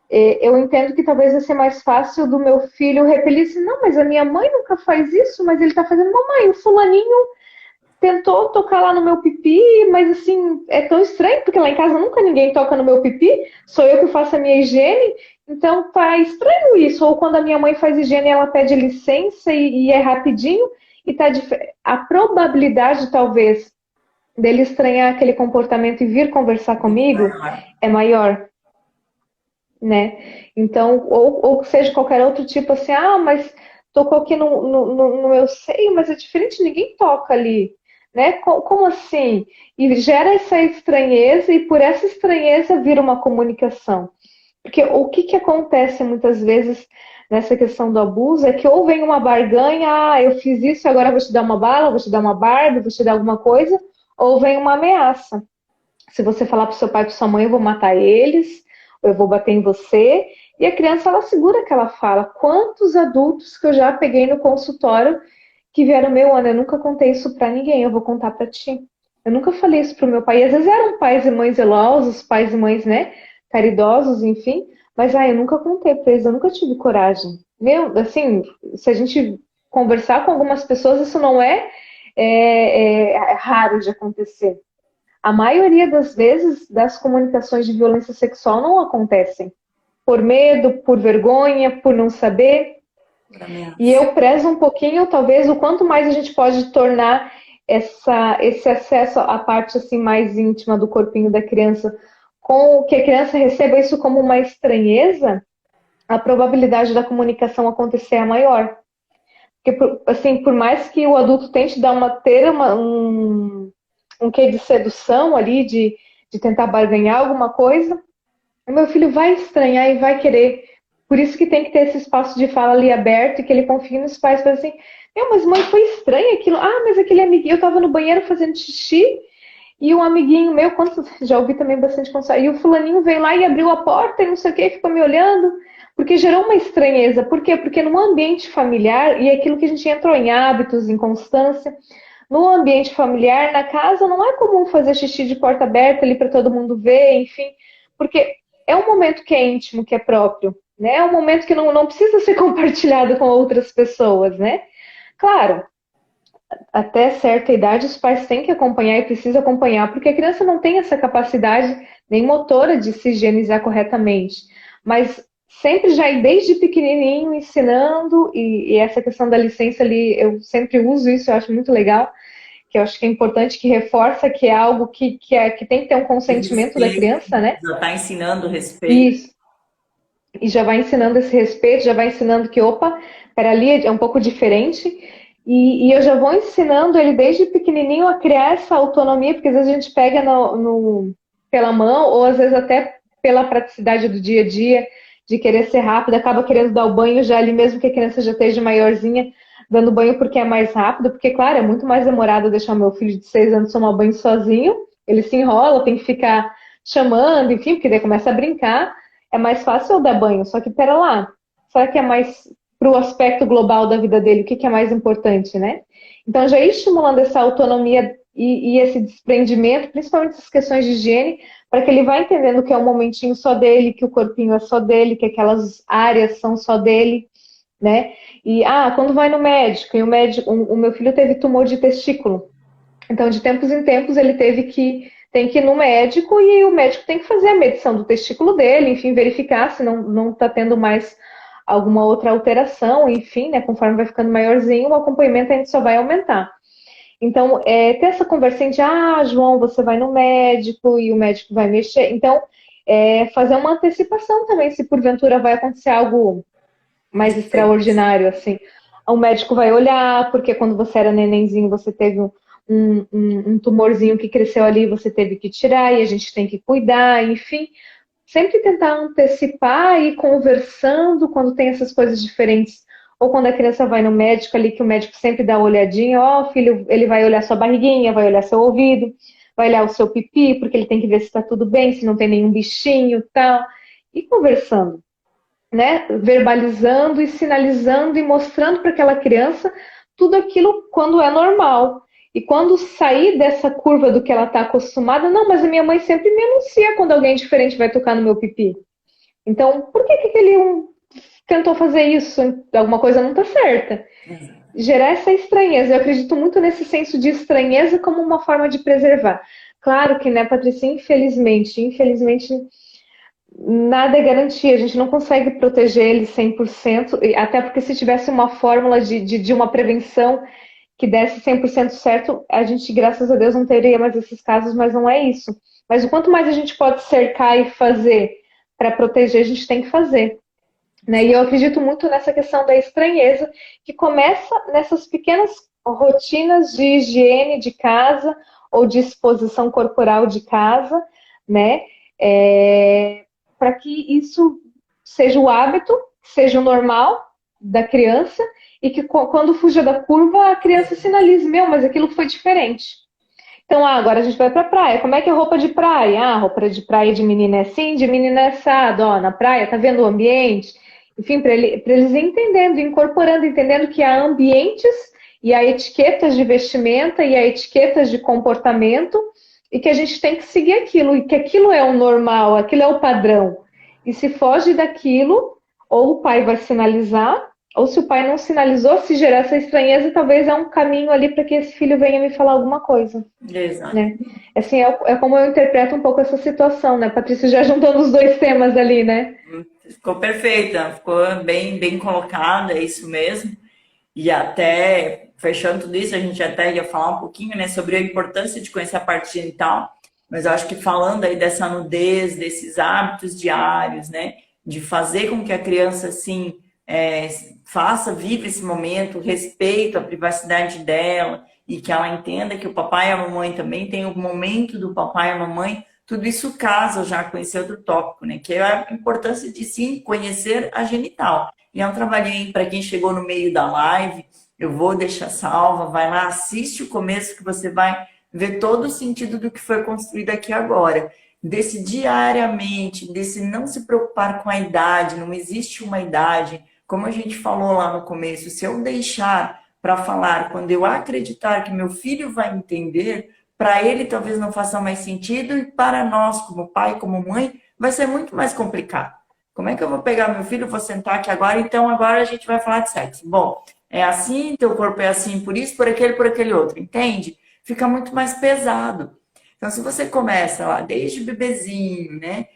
eu entendo que talvez vai ser mais fácil do meu filho repelir assim, não, mas a minha mãe nunca faz isso, mas ele está fazendo, mamãe, o fulaninho tentou tocar lá no meu pipi, mas assim, é tão estranho, porque lá em casa nunca ninguém toca no meu pipi, sou eu que faço a minha higiene, então tá estranho isso. Ou quando a minha mãe faz higiene, ela pede licença e é rapidinho, e tá a probabilidade, talvez, dele estranhar aquele comportamento e vir conversar comigo é maior, né? Então, ou seja, qualquer outro tipo assim, mas tocou aqui no meu seio, mas é diferente, ninguém toca ali, né? Como assim? E gera essa estranheza, e por essa estranheza vira uma comunicação. Porque o que acontece muitas vezes nessa questão do abuso é que ou vem uma barganha, eu fiz isso, agora vou te dar uma bala, vou te dar uma Barbie, vou te dar alguma coisa, ou vem uma ameaça. Se você falar para o seu pai e para sua mãe, eu vou matar eles, ou eu vou bater em você. E a criança, ela segura aquela fala. Quantos adultos que eu já peguei no consultório que vieram, meu, Ana, eu nunca contei isso para ninguém, eu vou contar para ti. Eu nunca falei isso pro meu pai. E às vezes eram pais e mães zelosos, pais e mães, né, caridosos, enfim. Mas, eu nunca contei para eles, eu nunca tive coragem. Meu, assim, se a gente conversar com algumas pessoas, isso não é raro de acontecer. A maioria das vezes, das comunicações de violência sexual não acontecem por medo, por vergonha, por não saber. E eu prezo um pouquinho, talvez, o quanto mais a gente pode tornar esse acesso à parte assim mais íntima do corpinho da criança, com que a criança receba isso como uma estranheza, a probabilidade da comunicação acontecer é maior. Porque, assim, por mais que o adulto tente ter um quê de sedução ali, de tentar barganhar alguma coisa, o meu filho vai estranhar e vai querer. Por isso que tem que ter esse espaço de fala ali aberto e que ele confie nos pais para assim, mas mãe, foi estranho aquilo. Ah, mas aquele amiguinho, eu estava no banheiro fazendo xixi e um amiguinho meu, quanto, já ouvi também bastante conversar, e o fulaninho veio lá e abriu a porta e não sei o que, ficou me olhando, porque gerou uma estranheza. Por quê? Porque no ambiente familiar, e é aquilo que a gente entrou em hábitos, em constância, no ambiente familiar, na casa, não é comum fazer xixi de porta aberta ali para todo mundo ver, enfim, porque é um momento que é íntimo, que é próprio, né? É um momento que não precisa ser compartilhado com outras pessoas, né? Claro, até certa idade os pais têm que acompanhar e precisam acompanhar, porque a criança não tem essa capacidade nem motora de se higienizar corretamente. Mas sempre já ir desde pequenininho ensinando, e essa questão da licença ali, eu sempre uso isso, eu acho muito legal, que eu acho que é importante, que reforça que é algo que tem que ter um consentimento da Respeito, criança, né? já está ensinando respeito. Isso. E já vai ensinando esse respeito, já vai ensinando que, opa, para ali é um pouco diferente. E eu já vou ensinando ele desde pequenininho a criar essa autonomia, porque às vezes a gente pega pela mão, ou às vezes até pela praticidade do dia a dia, de querer ser rápido, acaba querendo dar o banho já ali, mesmo que a criança já esteja maiorzinha, dando banho porque é mais rápido, porque, claro, é muito mais demorado deixar meu filho de 6 anos tomar banho sozinho, ele se enrola, tem que ficar chamando, enfim, porque daí começa a brincar, é mais fácil eu dar banho, só que pera lá, será que é mais para o aspecto global da vida dele, o que é mais importante, né? Então, já ir estimulando essa autonomia e esse desprendimento, principalmente essas questões de higiene, para que ele vá entendendo que é um momentinho só dele, que o corpinho é só dele, que aquelas áreas são só dele, né? E, quando vai no médico, e o meu filho teve tumor de testículo, então, de tempos em tempos, ele tem que ir no médico e o médico tem que fazer a medição do testículo dele, enfim, verificar se não está tendo mais alguma outra alteração, enfim, né? Conforme vai ficando maiorzinho, o acompanhamento a gente só vai aumentar. Então, ter essa conversinha de, João, você vai no médico e o médico vai mexer. Então, fazer uma antecipação também, se porventura vai acontecer algo mais Diferente. extraordinário, assim. O médico vai olhar, porque quando você era nenenzinho, você teve um tumorzinho que cresceu ali, você teve que tirar e a gente tem que cuidar, enfim. Sempre tentar antecipar e ir conversando quando tem essas coisas diferentes. Ou quando a criança vai no médico ali, que o médico sempre dá uma olhadinha, filho, ele vai olhar sua barriguinha, vai olhar seu ouvido, vai olhar o seu pipi, porque ele tem que ver se está tudo bem, se não tem nenhum bichinho, tal. E conversando, né? Verbalizando e sinalizando e mostrando para aquela criança tudo aquilo quando é normal. E quando sair dessa curva do que ela está acostumada, não, mas a minha mãe sempre me anuncia quando alguém diferente vai tocar no meu pipi. Então, por que aquele tentou fazer isso? Alguma coisa não está certa. Gerar essa estranheza. Eu acredito muito nesse senso de estranheza como uma forma de preservar. Claro que, né, Patrícia, infelizmente, nada é garantia, a gente não consegue proteger ele 100%, até porque se tivesse uma fórmula de uma prevenção que desse 100% certo, a gente, graças a Deus, não teria mais esses casos, mas não é isso. Mas o quanto mais a gente pode cercar e fazer para proteger, a gente tem que fazer. Né? E eu acredito muito nessa questão da estranheza, que começa nessas pequenas rotinas de higiene de casa ou de exposição corporal de casa, né? Para que isso seja o hábito, seja o normal da criança e que quando fuja da curva a criança sinalize, mas aquilo foi diferente. Então, agora a gente vai para a praia. Como é que é roupa de praia? Roupa de praia de menina é assim, de menina é assado. Na praia, tá vendo o ambiente? Enfim, para eles entendendo, incorporando, entendendo que há ambientes e há etiquetas de vestimenta e há etiquetas de comportamento e que a gente tem que seguir aquilo, e que aquilo é o normal, aquilo é o padrão. E se foge daquilo, ou o pai vai sinalizar, ou se o pai não sinalizou, se gerar essa estranheza, talvez é um caminho ali para que esse filho venha me falar alguma coisa. Exato. Né? Assim, é como eu interpreto um pouco essa situação, né? Patrícia já juntando os dois temas ali, né? Ficou perfeita, ficou bem colocada, é isso mesmo. E até, fechando tudo isso, a gente até ia falar um pouquinho, né, sobre a importância de conhecer a parte genital, mas eu acho que falando aí dessa nudez, desses hábitos diários, né, de fazer com que a criança, assim, viva esse momento, respeito a privacidade dela, e que ela entenda que o papai e a mamãe também tem o momento do papai e a mamãe, tudo isso casa já com esse outro tópico, né? Que é a importância de sim conhecer a genital. E é um trabalhinho para quem chegou no meio da live, eu vou deixar salva, vai lá, assiste o começo que você vai ver todo o sentido do que foi construído aqui agora. Desse diariamente, desse não se preocupar com a idade, não existe uma idade, como a gente falou lá no começo, se eu deixar para falar quando eu acreditar que meu filho vai entender, para ele talvez não faça mais sentido e para nós, como pai, como mãe, vai ser muito mais complicado. Como é que eu vou pegar meu filho, vou sentar aqui agora, então agora a gente vai falar de sexo. Bom, é assim, teu corpo é assim, por isso, por aquele outro, entende? Fica muito mais pesado. Então, se você começa lá desde bebezinho, né?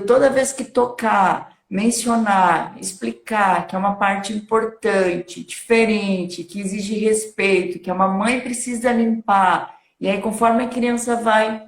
Toda vez que tocar, mencionar, explicar que é uma parte importante, diferente, que exige respeito, que a mamãe precisa limpar, e aí conforme a criança vai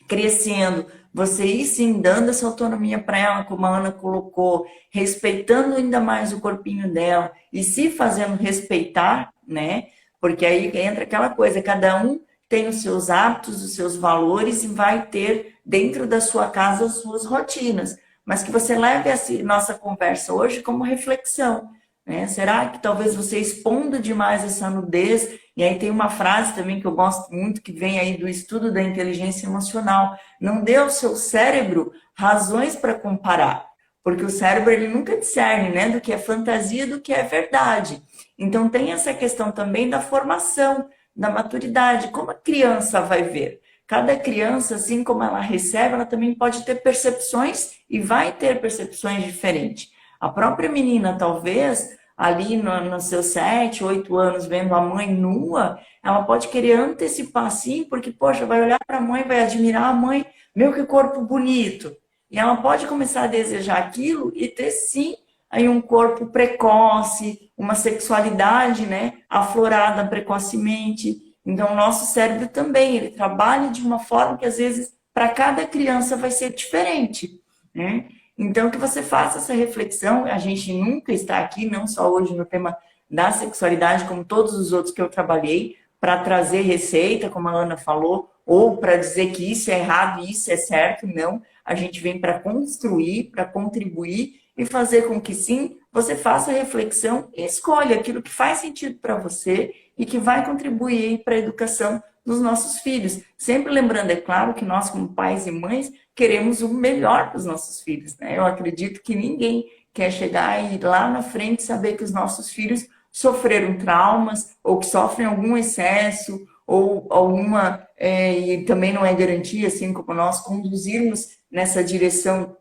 crescendo, você ir sim dando essa autonomia para ela, como a Ana colocou, respeitando ainda mais o corpinho dela e se fazendo respeitar, né? Porque aí entra aquela coisa, cada um tem os seus hábitos, os seus valores e vai ter dentro da sua casa as suas rotinas. Mas que você leve essa nossa conversa hoje como reflexão. Né? Será que talvez você expondo demais essa nudez? E aí tem uma frase também que eu gosto muito, que vem aí do estudo da inteligência emocional. Não dê ao seu cérebro razões para comparar. Porque o cérebro ele nunca discerne, né, do que é fantasia e do que é verdade. Então tem essa questão também da formação, da maturidade. Como a criança vai ver? Cada criança, assim como ela recebe, ela também pode ter percepções e vai ter percepções diferentes. A própria menina, talvez, ali nos seus 7, 8 anos, vendo a mãe nua, ela pode querer antecipar assim, porque, poxa, vai olhar para a mãe, vai admirar a mãe, meu, que corpo bonito. E ela pode começar a desejar aquilo e ter, sim, aí um corpo precoce, uma sexualidade, né, aflorada precocemente. Então, o nosso cérebro também, ele trabalha de uma forma que, às vezes, para cada criança vai ser diferente, né? Então, que você faça essa reflexão. A gente nunca está aqui, não só hoje no tema da sexualidade, como todos os outros que eu trabalhei, para trazer receita, como a Ana falou, ou para dizer que isso é errado e isso é certo. Não, a gente vem para construir, para contribuir e fazer com que sim, você faça a reflexão e escolha aquilo que faz sentido para você e que vai contribuir para a educação dos nossos filhos. Sempre lembrando, é claro, que nós, como pais e mães, queremos o melhor para os nossos filhos, né? Eu acredito que ninguém quer chegar e lá na frente saber que os nossos filhos sofreram traumas ou que sofrem algum excesso ou alguma, e também não é garantia, assim como nós conduzirmos nessa direção,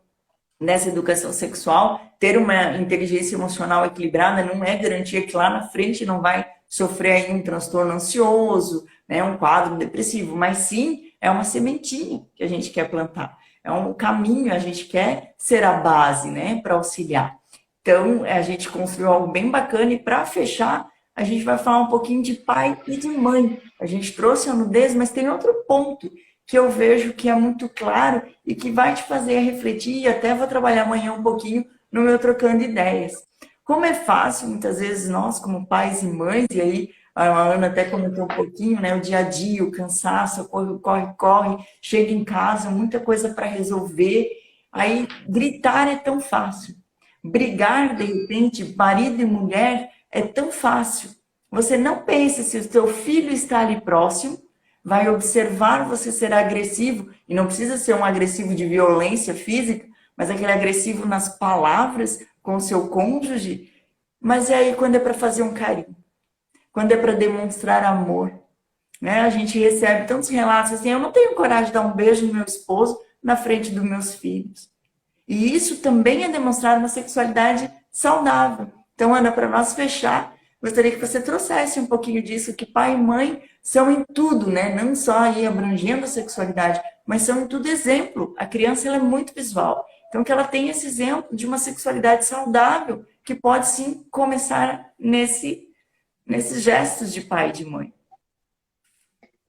nessa educação sexual, ter uma inteligência emocional equilibrada não é garantia que lá na frente não vai sofrer aí um transtorno ansioso, né, um quadro depressivo, mas sim é uma sementinha que a gente quer plantar. É um caminho, a gente quer ser a base, né, para auxiliar. Então, a gente construiu algo bem bacana e para fechar, a gente vai falar um pouquinho de pai e de mãe. A gente trouxe a nudez, mas tem outro ponto que eu vejo que é muito claro e que vai te fazer refletir, e até vou trabalhar amanhã um pouquinho no meu Trocando Ideias. Como é fácil, muitas vezes, nós, como pais e mães, e aí a Ana até comentou um pouquinho, né? O dia a dia, o cansaço, corre, corre, corre, chega em casa, muita coisa para resolver. Aí gritar é tão fácil. Brigar, de repente, marido e mulher, é tão fácil. Você não pensa se o seu filho está ali próximo, vai observar você ser agressivo, e não precisa ser um agressivo de violência física, mas aquele agressivo nas palavras com o seu cônjuge. Mas e aí quando é para fazer um carinho? Quando é para demonstrar amor? Né? A gente recebe tantos relatos assim, eu não tenho coragem de dar um beijo no meu esposo na frente dos meus filhos. E isso também é demonstrar uma sexualidade saudável. Então, Ana, para nós fechar, gostaria que você trouxesse um pouquinho disso, que pai e mãe são em tudo, né? Não só aí abrangendo a sexualidade, mas são em tudo exemplo. A criança ela é muito visual. Então, que ela tenha esse exemplo de uma sexualidade saudável, que pode sim começar nesses gestos de pai e de mãe.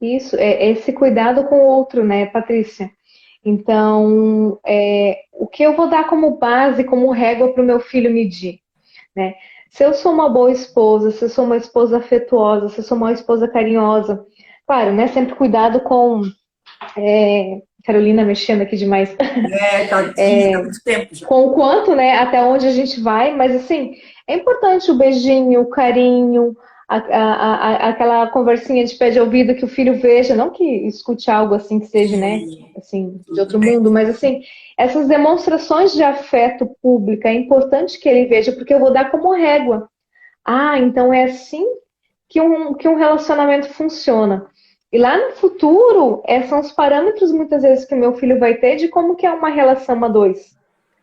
Isso, é esse cuidado com o outro, né, Patrícia? Então, o que eu vou dar como base, como régua para o meu filho medir, né? Se eu sou uma boa esposa, se eu sou uma esposa afetuosa, se eu sou uma esposa carinhosa, claro, né? Sempre cuidado com Carolina mexendo aqui demais. Tadinha, tá muito tempo já. Com o quanto, né, até onde a gente vai, mas assim, é importante o beijinho, o carinho, aquela conversinha de pé de ouvido que o filho veja, não que escute algo assim que seja, né, Sim, assim, de tudo outro bem. mundo, mas assim, essas demonstrações de afeto pública é importante que ele veja, porque eu vou dar como régua. Ah, então é assim que um relacionamento funciona. E lá no futuro, são os parâmetros muitas vezes que o meu filho vai ter de como que é uma relação a dois,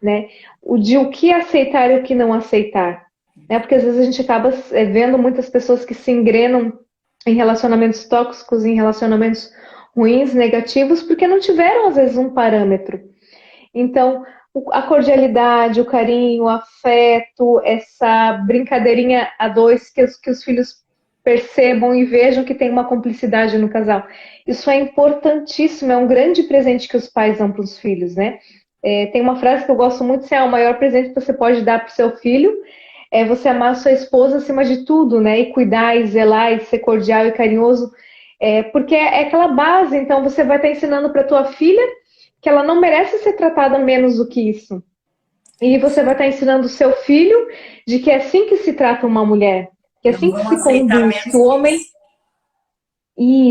né? O que aceitar e o que não aceitar, né? Porque às vezes a gente acaba vendo muitas pessoas que se engrenam em relacionamentos tóxicos, em relacionamentos ruins, negativos, porque não tiveram às vezes um parâmetro. Então, a cordialidade, o carinho, o afeto, essa brincadeirinha a dois que os filhos percebam e vejam que tem uma cumplicidade no casal. Isso é importantíssimo, é um grande presente que os pais dão para os filhos, né? Tem uma frase que eu gosto muito, assim, o maior presente que você pode dar para o seu filho é você amar a sua esposa acima de tudo, né? E cuidar, e zelar, e ser cordial e carinhoso, porque é aquela base. Então, você vai estar ensinando para tua filha que ela não merece ser tratada menos do que isso. E você vai estar ensinando o seu filho de que é assim que se trata uma mulher, que é Não assim que vão se aceitar conduz, que menos o que homem. isso.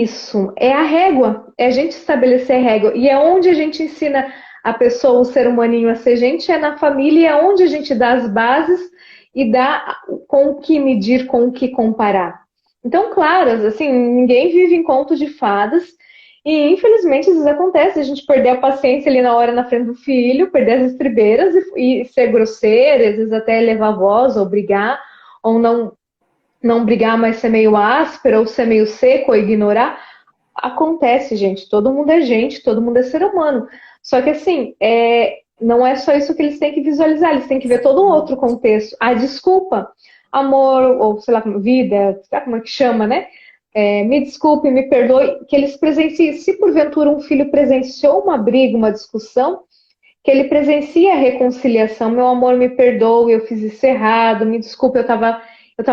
Isso, é a régua, é a gente estabelecer a régua. E é onde a gente ensina a pessoa, o ser humaninho a ser gente, é na família, e é onde a gente dá as bases e dá com o que medir, com o que comparar. Então, claro, assim, ninguém vive em conto de fadas, e infelizmente às vezes acontece a gente perder a paciência ali na hora na frente do filho, perder as estribeiras e ser grosseira, às vezes até levar a voz ou brigar, ou não brigar, mas ser meio áspera, ou ser meio seco, ou ignorar. Acontece, gente. Todo mundo é gente, todo mundo é ser humano. Só que assim, não é só isso que eles têm que visualizar, eles têm que ver todo um outro contexto. Ah, desculpa, amor, ou sei lá, vida, sei lá como é que chama, né? Me desculpe, me perdoe, que eles presenciem. Se porventura um filho presenciou uma briga, uma discussão, que ele presencie a reconciliação. Meu amor, me perdoe, eu fiz isso errado, me desculpe, eu tava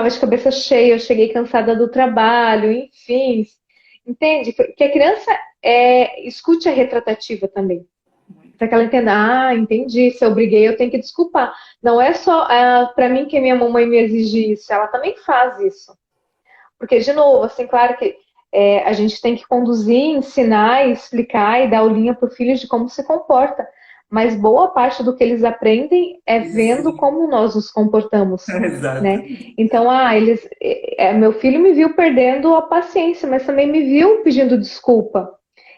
de cabeça cheia, eu cheguei cansada do trabalho, enfim. Entende? Que a criança escute a retratativa também. Para que ela entenda, entendi, se eu briguei, eu tenho que desculpar. Não é só para mim que minha mamãe me exige isso, ela também faz isso. Porque, de novo, assim, claro que a gente tem que conduzir, ensinar, explicar e dar aulinha para o filho de como se comporta. Mas boa parte do que eles aprendem é vendo Sim, como nós nos comportamos, né? exatamente. Então, meu filho me viu perdendo a paciência, mas também me viu pedindo desculpa.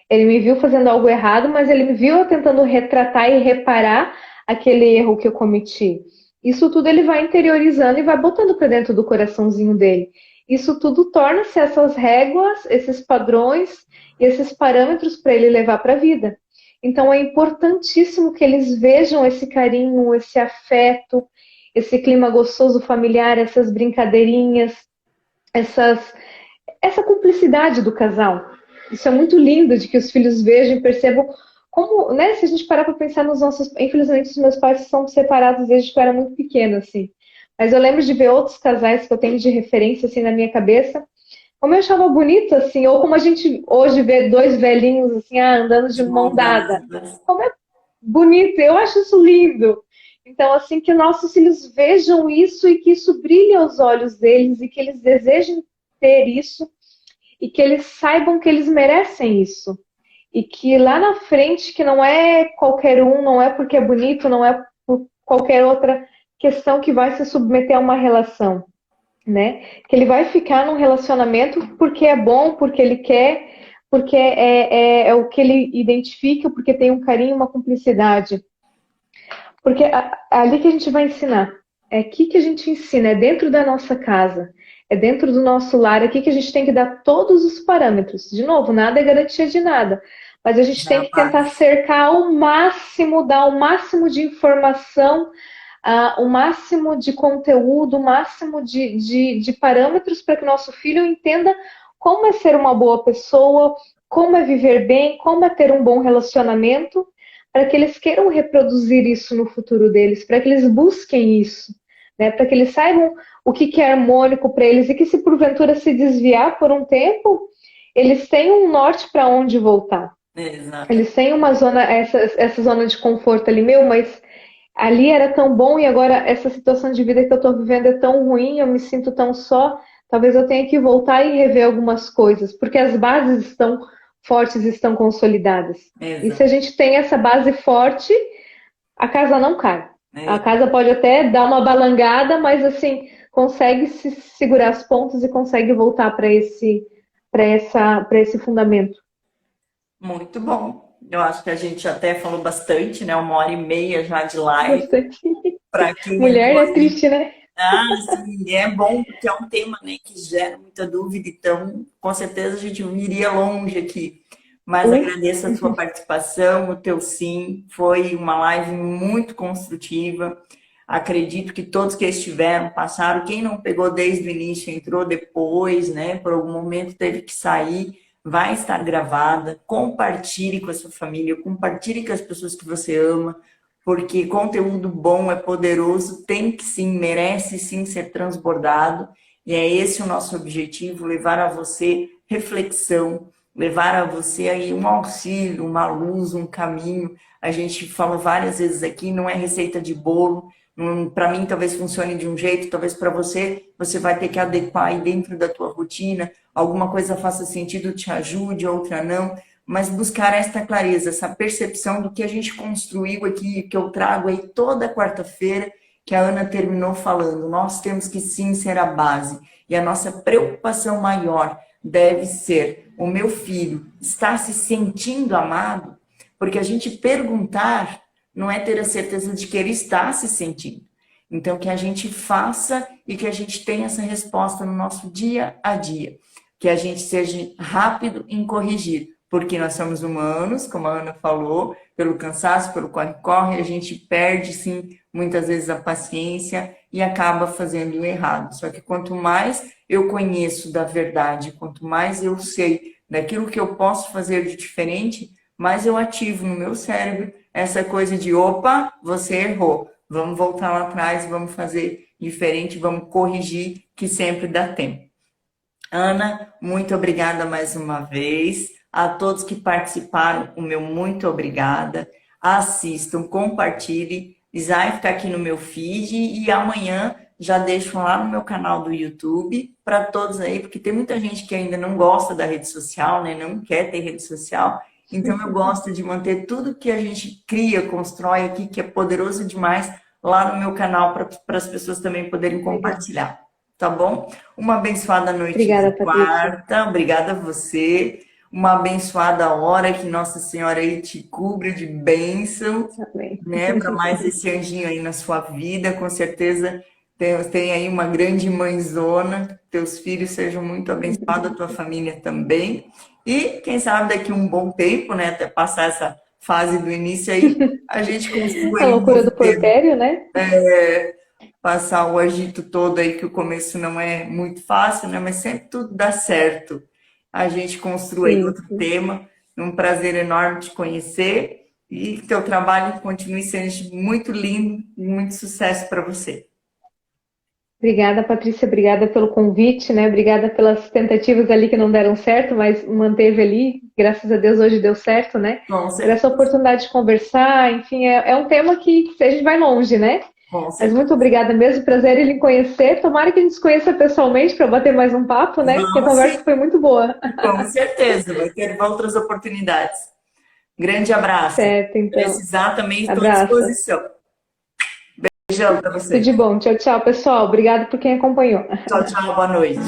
Ele me viu fazendo algo errado, mas ele me viu eu tentando retratar e reparar aquele erro que eu cometi. Isso tudo ele vai interiorizando e vai botando para dentro do coraçãozinho dele. Isso tudo torna-se essas réguas, esses padrões e esses parâmetros para ele levar para a vida. Então é importantíssimo que eles vejam esse carinho, esse afeto, esse clima gostoso familiar, essas brincadeirinhas, essas, essa cumplicidade do casal. Isso é muito lindo de que os filhos vejam e percebam como, né, se a gente parar para pensar nos nossos. Infelizmente, os meus pais são separados desde que eu era muito pequena, assim. Mas eu lembro de ver outros casais que eu tenho de referência, assim, na minha cabeça. Como eu achava bonito, assim, ou como a gente hoje vê dois velhinhos, assim, andando de De mão mão dada. dadas. Como é bonito, eu acho isso lindo. Então, assim, que nossos filhos vejam isso e que isso brilhe aos olhos deles e que eles desejem ter isso e que eles saibam que eles merecem isso. E que lá na frente, que não é qualquer um, não é porque é bonito, não é por qualquer outra questão que vai se submeter a uma relação, né? Que ele vai ficar num relacionamento porque é bom, porque ele quer, porque é o que ele identifica, porque tem um carinho, uma cumplicidade. Porque é ali que a gente vai ensinar. É aqui que a gente ensina, é dentro da nossa casa, é dentro do nosso lar, é aqui que a gente tem que dar todos os parâmetros. De novo, nada é garantia de nada, mas a gente tem que tentar Jamais. cercar ao máximo, dar o máximo de informação, o máximo de conteúdo, o máximo de parâmetros para que o nosso filho entenda como é ser uma boa pessoa, como é viver bem, como é ter um bom relacionamento para que eles queiram reproduzir isso no futuro deles, para que eles busquem isso, né? Para que eles saibam o que que é harmônico para eles e que se porventura se desviar por um tempo, eles têm um norte para onde voltar. Exato. Eles têm uma zona, essa zona de conforto ali, meu, mas ali era tão bom e agora essa situação de vida que eu estou vivendo é tão ruim, eu me sinto tão só. Talvez eu tenha que voltar e rever algumas coisas, porque as bases estão fortes, estão consolidadas. E se a Exato. gente tem essa base forte, a casa não cai. A É, casa pode até dar uma balangada, mas assim, consegue se segurar as pontas e consegue voltar para esse fundamento. muito bom. Eu acho que a gente até falou bastante, né? 1h30 já de live. Bastante. Para quem Mulher entrou é aí. triste, né? Ah, sim, é bom, porque é um tema, né, que gera muita dúvida, então, com certeza a gente iria longe aqui. Mas Uh, agradeço a tua participação, o teu sim, foi uma live muito construtiva. Acredito que todos que estiveram passaram. Quem não pegou desde o início, entrou depois, né, por algum momento teve que sair, vai estar gravada. Compartilhe com a sua família, compartilhe com as pessoas que você ama, porque conteúdo bom é poderoso, tem que sim, merece sim ser transbordado, e é esse o nosso objetivo, levar a você reflexão, levar a você aí um auxílio, uma luz, um caminho. A gente falou várias vezes aqui, não é receita de bolo, para mim talvez funcione de um jeito, talvez para você, você vai ter que adequar aí dentro da tua rotina, alguma coisa faça sentido, te ajude, outra não, mas buscar esta clareza, essa percepção do que a gente construiu aqui, que eu trago aí toda quarta-feira, que a Ana terminou falando. Nós temos que sim ser a base. E a nossa preocupação maior deve ser: o meu filho está se sentindo amado? Porque a gente perguntar não é ter a certeza de que ele está se sentindo. Então, que a gente faça e que a gente tenha essa resposta no nosso dia a dia. Que a gente seja rápido em corrigir, porque nós somos humanos, como a Ana falou, pelo cansaço, pelo corre-corre, a gente perde, sim, muitas vezes a paciência e acaba fazendo o errado. Só que quanto mais eu conheço da verdade, quanto mais eu sei daquilo que eu posso fazer de diferente, mais eu ativo no meu cérebro essa coisa de, opa, você errou, vamos voltar lá atrás, vamos fazer diferente, vamos corrigir, que sempre dá tempo. Ana, muito obrigada mais uma vez. A todos que participaram, o meu muito obrigada. Assistam, compartilhem. Vai ficar aqui no meu feed e amanhã já deixo lá no meu canal do YouTube para todos aí, porque tem muita gente que ainda não gosta da rede social, né? Não quer ter rede social. Então eu gosto de manter tudo que a gente cria, constrói aqui, que é poderoso demais, lá no meu canal para as pessoas também poderem Legal. compartilhar. Tá bom? Uma abençoada noite de Obrigada, Patrícia. quarta. Obrigada a você. Uma abençoada hora que Nossa Senhora aí te cubra de bênção, Amém. né? Para mais esse anjinho aí na sua vida. Com certeza tem aí uma grande mãezona. Teus filhos sejam muito abençoados, a tua família também. E quem sabe daqui um bom tempo, né? Até passar essa fase do início aí, a gente construa A aí um loucura do novo termo. porpério, né? Passar o agito todo aí, que o começo não é muito fácil, né? Mas sempre tudo dá certo. A gente construi aí Sim, outro sim. tema. Um prazer enorme te conhecer e que teu trabalho continue sendo muito lindo e muito sucesso para você. Obrigada, Patrícia. Obrigada pelo convite, né? Obrigada pelas tentativas ali que não deram certo, mas manteve ali. Graças a Deus hoje deu certo, né? Com Por essa certeza, oportunidade de conversar, enfim, é um tema que a gente vai longe, né? com Mas certeza. muito obrigada mesmo, prazer em lhe conhecer. Tomara que a gente se conheça pessoalmente para bater mais um papo, né? Porque a Vamos sim, conversa foi muito boa. com certeza. Vai ter outras oportunidades. Grande abraço. Certo, então. Precisar também estou à Abraço. disposição. Beijão para Tudo você. de bom. Tchau, tchau, pessoal. Obrigado por quem acompanhou. Tchau, tchau. Boa noite.